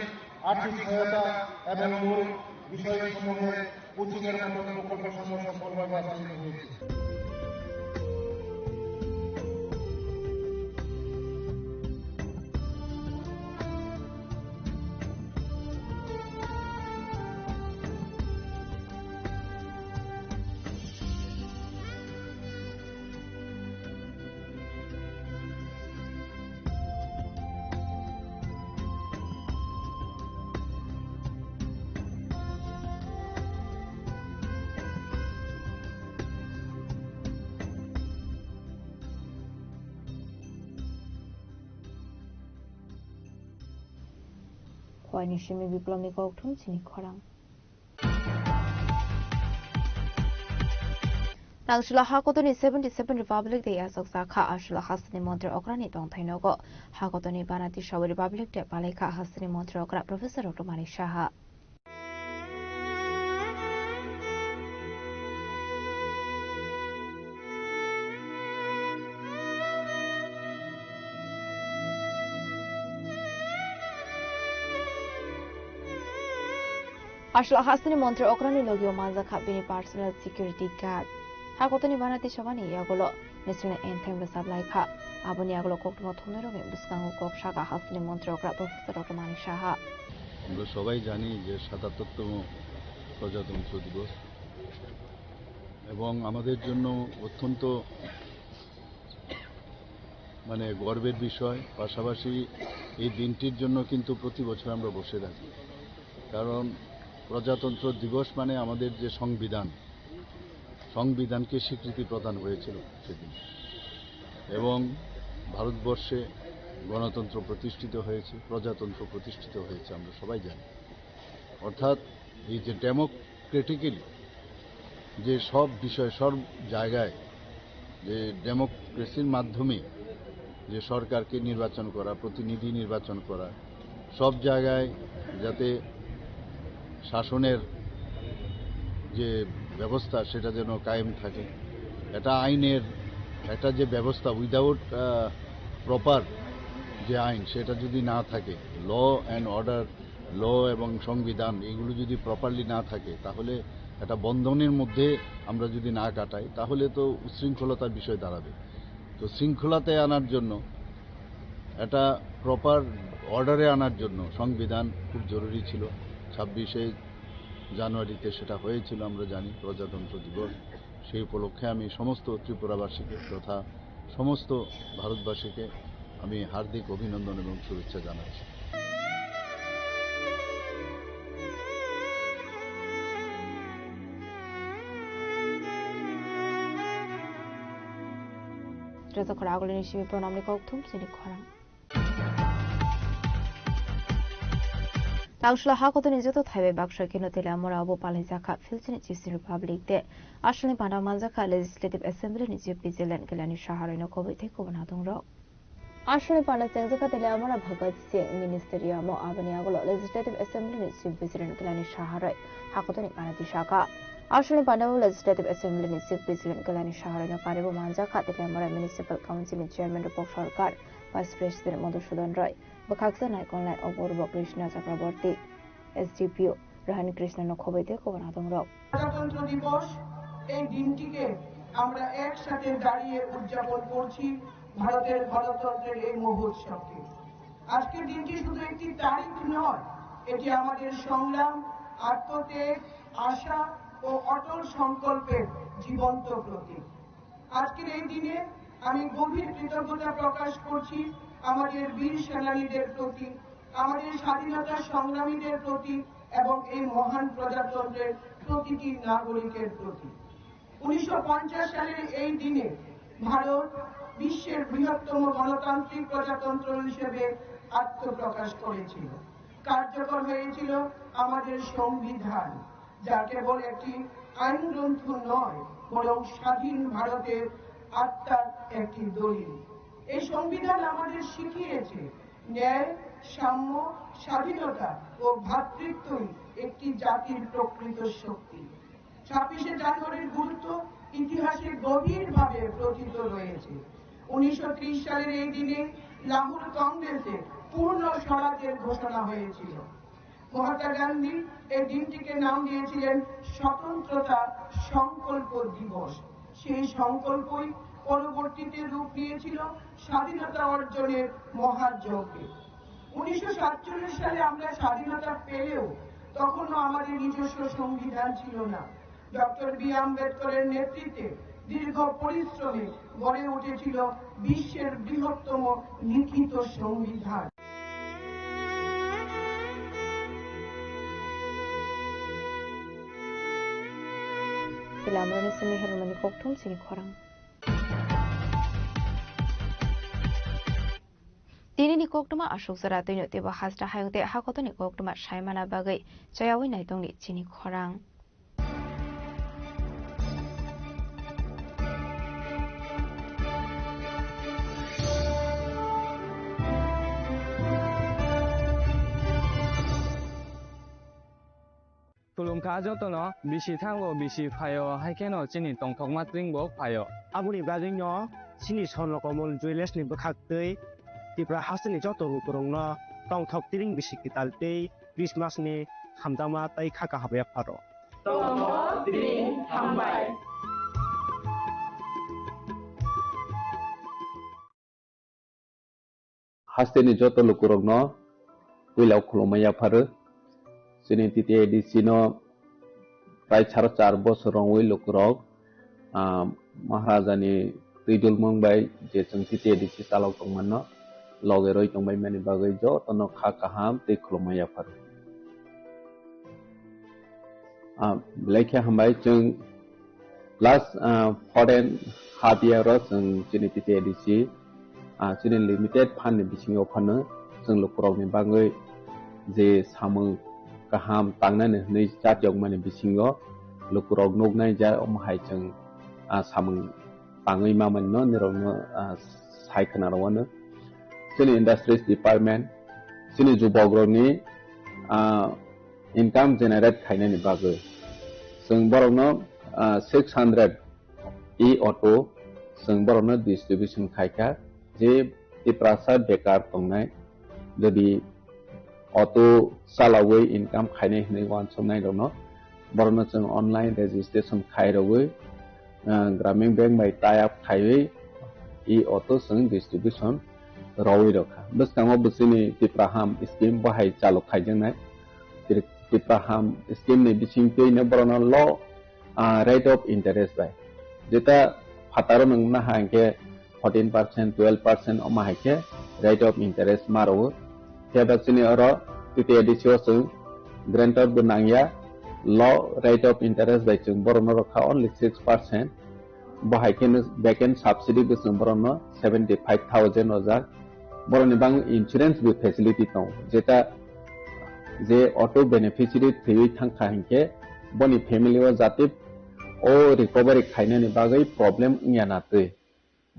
আর্থিক সহায়তা এবং মূল বিষয়সমূহের কোচিংয়ের মতো প্রকল্পসমূহ সফলভাবে বাস্তবায়িত হয়েছে। Koinishimi Biplami Koktum Chini Korang. Nangshula Hakotoni 77 Republic Day as Oksaka Ashula Hasani Montre Okrani Don Tainogo, Hakotoni Banati Shaw Republic de Paleka Hasani Montre Okra Professor Otomani Shaha. Ashla Hasani Montre Okrani Logio Manzaka Bini Personal Security Guard. Hakotoni Banati Shavani Yagolo, National Anthem Sablaika, Aboni Yagolo Kokmo Tonero, Buskango Kok Shaka Hasani Montre Okra Professor Otomani Shaha. আমরা সবাই জানি যে ৭৭তম প্রজাতন্ত্র দিবস এবং আমাদের জন্য অত্যন্ত গর্বের বিষয়। পাশাপাশি এই দিনটির জন্য কিন্তু প্রতি বছর আমরা বসে থাকি, কারণ প্রজাতন্ত্র দিবস মানে আমাদের যে সংবিধানকে স্বীকৃতি প্রদান হয়েছিল সেদিন, এবং ভারতবর্ষে গণতন্ত্র প্রতিষ্ঠিত হয়েছে, প্রজাতন্ত্র প্রতিষ্ঠিত হয়েছে, আমরা সবাই জানি। অর্থাৎ এই যে ডেমোক্রেটিক্যালি যে সব বিষয় সব জায়গায় যে ডেমোক্রেসির মাধ্যমে যে সরকারকে নির্বাচন করা, প্রতিনিধি নির্বাচন করা, সব জায়গায় যাতে শাসনের যে ব্যবস্থা সেটা যেন কায়েম থাকে, এটা আইনের একটা যে ব্যবস্থা উইদাউট প্রপার যে আইন সেটা যদি না থাকে, ল অ্যান্ড অর্ডার, ল এবং সংবিধান এগুলো যদি প্রপারলি না থাকে, তাহলে একটা বন্ধনের মধ্যে আমরা যদি না কাটাই তাহলে তো উচ্ছৃঙ্খলতার বিষয় দাঁড়াবে। তো শৃঙ্খলাতে আনার জন্য, একটা প্রপার অর্ডারে আনার জন্য সংবিধান খুব জরুরি ছিল। 26শে জানুয়ারিতে সেটা হয়েছিল, আমরা জানি, প্রজাতন্ত্র দিবস। সেই উপলক্ষে আমি সমস্ত ত্রিপুরাবাসীকে তথা সমস্ত ভারতবাসীকে আমি হার্দিক অভিনন্দন এবং শুভেচ্ছা জানাচ্ছি। Tangshla Hakotoni Joto Thaibe Baksha Kinotela Mora Obo Palizaka Filson Chiefs Republic de Ashli Panda Manzaka Legislative Assembly in New Zealand Galani Shahar in Okobite Kovanatong Rock. Ashli Panda Senzaka Telamora Bhagat Singh Ministeria Mo Abaniagolo Legislative Assembly in New Zealand Galani Shahar Hakotoni Panati Shaka. Ashli Panda Legislative Assembly in New Zealand Galani Shahar in Okaribo Manzaka Telamora Municipal Council Chairman of Sarkar Vice President Madhusudan Roy. Bakaksa Naikon Lai Oborbo Krishna Chakraborty, SDPO, Rahani Krishna Nokhobete Kovanatong Rock. প্রজাতন্ত্র দিবস এই দিনটিকে আমরা একসাথে দাঁড়িয়ে উদযাপন করছি ভারতের গণতন্ত্রের এই মহোৎসবকে। আজকের দিনটি শুধু একটি তারিখ নয়, এটি আমাদের সংগ্রাম, আত্মত্যাগ, আশা ও অটল সংকল্পের জীবন্ত প্রতীক। আজকের এই দিনে আমি গভীর কৃতজ্ঞতা প্রকাশ করছি আমাদের বীর সেনানীদের প্রতি, আমাদের স্বাধীনতা সংগ্রামীদের প্রতি এবং এই মহান প্রজাতন্ত্রের প্রতিটি নাগরিকের প্রতি। 1950 সালের এই দিনে ভারত বিশ্বের বৃহত্তম গণতান্ত্রিক প্রজাতন্ত্র হিসেবে আত্মপ্রকাশ করেছিল। কার্যকর হয়েছিল আমাদের সংবিধান, যা কেবল একটি আইনগ্রন্থ নয়, বরং স্বাধীন ভারতের আত্মার একটি দলিল। এই সংবিধান আমাদের শিখিয়েছে ন্যায়, সাম্য, স্বাধীনতা ও ভ্রাতৃত্বই একটি জাতির প্রকৃত শক্তি। 26শে জানুয়ারির গুরুত্ব ইতিহাসে গভীরভাবে প্রথিত রয়েছে। 1930 সালের এই দিনে লাহোর কংগ্রেসে পূর্ণ স্বরাজের ঘোষণা হয়েছিল। মহাত্মা গান্ধী এই দিনটিকে নাম দিয়েছিলেন স্বতন্ত্রতা সংকল্প দিবস। সেই সংকল্পই পরবর্তীতে রূপ নিয়েছিল স্বাধীনতা অর্জনের মহাযজ্ঞে। 1947 সালে আমরা স্বাধীনতা পেলেও তখনও আমাদের নিজস্ব সংবিধান ছিল না। ডক্টর বি আম্বেদকরের নেতৃত্বে দীর্ঘ পরিশ্রমে গড়ে উঠেছিল বিশ্বের বৃহত্তম লিখিত সংবিধান। Sila amrani sini hermani koktum sini khorang. Dini ni koktuma ashok sara tino tiba hasra hayute hakoto ni koktuma shaimana bagai chayawi naitong ni chini khorang. Tulung kajo tono bisi thango bisi phayo haikeno chini tongthok matring bok phayo abuni bajing no chini sonlo komol juiles ni bkhaktai tipra hasni joto rukurongno tongthok tiring bisi kitaltei Christmas ni hamdama tai khaka habe pharo tongthok tiring hambai hasni joto lukurongno wilau khulomaya pharo sini titi edisino prai 4 bosorong wi lukurok Maharaja ni Ridul Mumbai je chung titi edisi talok tongmanno loge roi tongbai mani bagai jo tono kha kaham te khulomaya pharo lekha hambai chung last foreign half year ro chung chini titi edisi chini limited fund ni bisingo phano chung lukurok ni bagai je samung kaham tangnani nei chat jong mani bisingo lukurok nognai ja omhai chung samung tangai maman no nirongno saikana rawano chini industries department chini jubogroni income generate khainani bagai chung borokno 600 e-auto chung borokno distribution khaika je tiprasa bekar tongnai jodi auto salawai income khaine hne wan somnai dono borno chung online registration khairawai gramin bank by tie up khaiwai e auto chung distribution rawi rokha bustamo busini tipraham scheme bahai chalo khaijangnai tipraham scheme ni bising peine borno law rate of interest by jeta phataro nangna hangke 14% 12% oma hake rate of interest maro Tiabasini oro titi edisio chung grantor benangya low rate of interest by chung borono rokha only 6% bahaiken backend subsidy be chung borono 75,000 ojak boroni bang insurance be facility tong jeta je auto beneficiary thui thangkha hinke boni family o jati o recovery khainani bagai problem ngana tui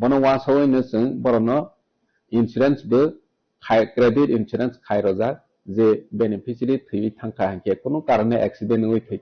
bono wasoi ne chung borono insurance be credit insurance khai rojak je beneficiary thui thangkha hanke kono karone accident oi thoi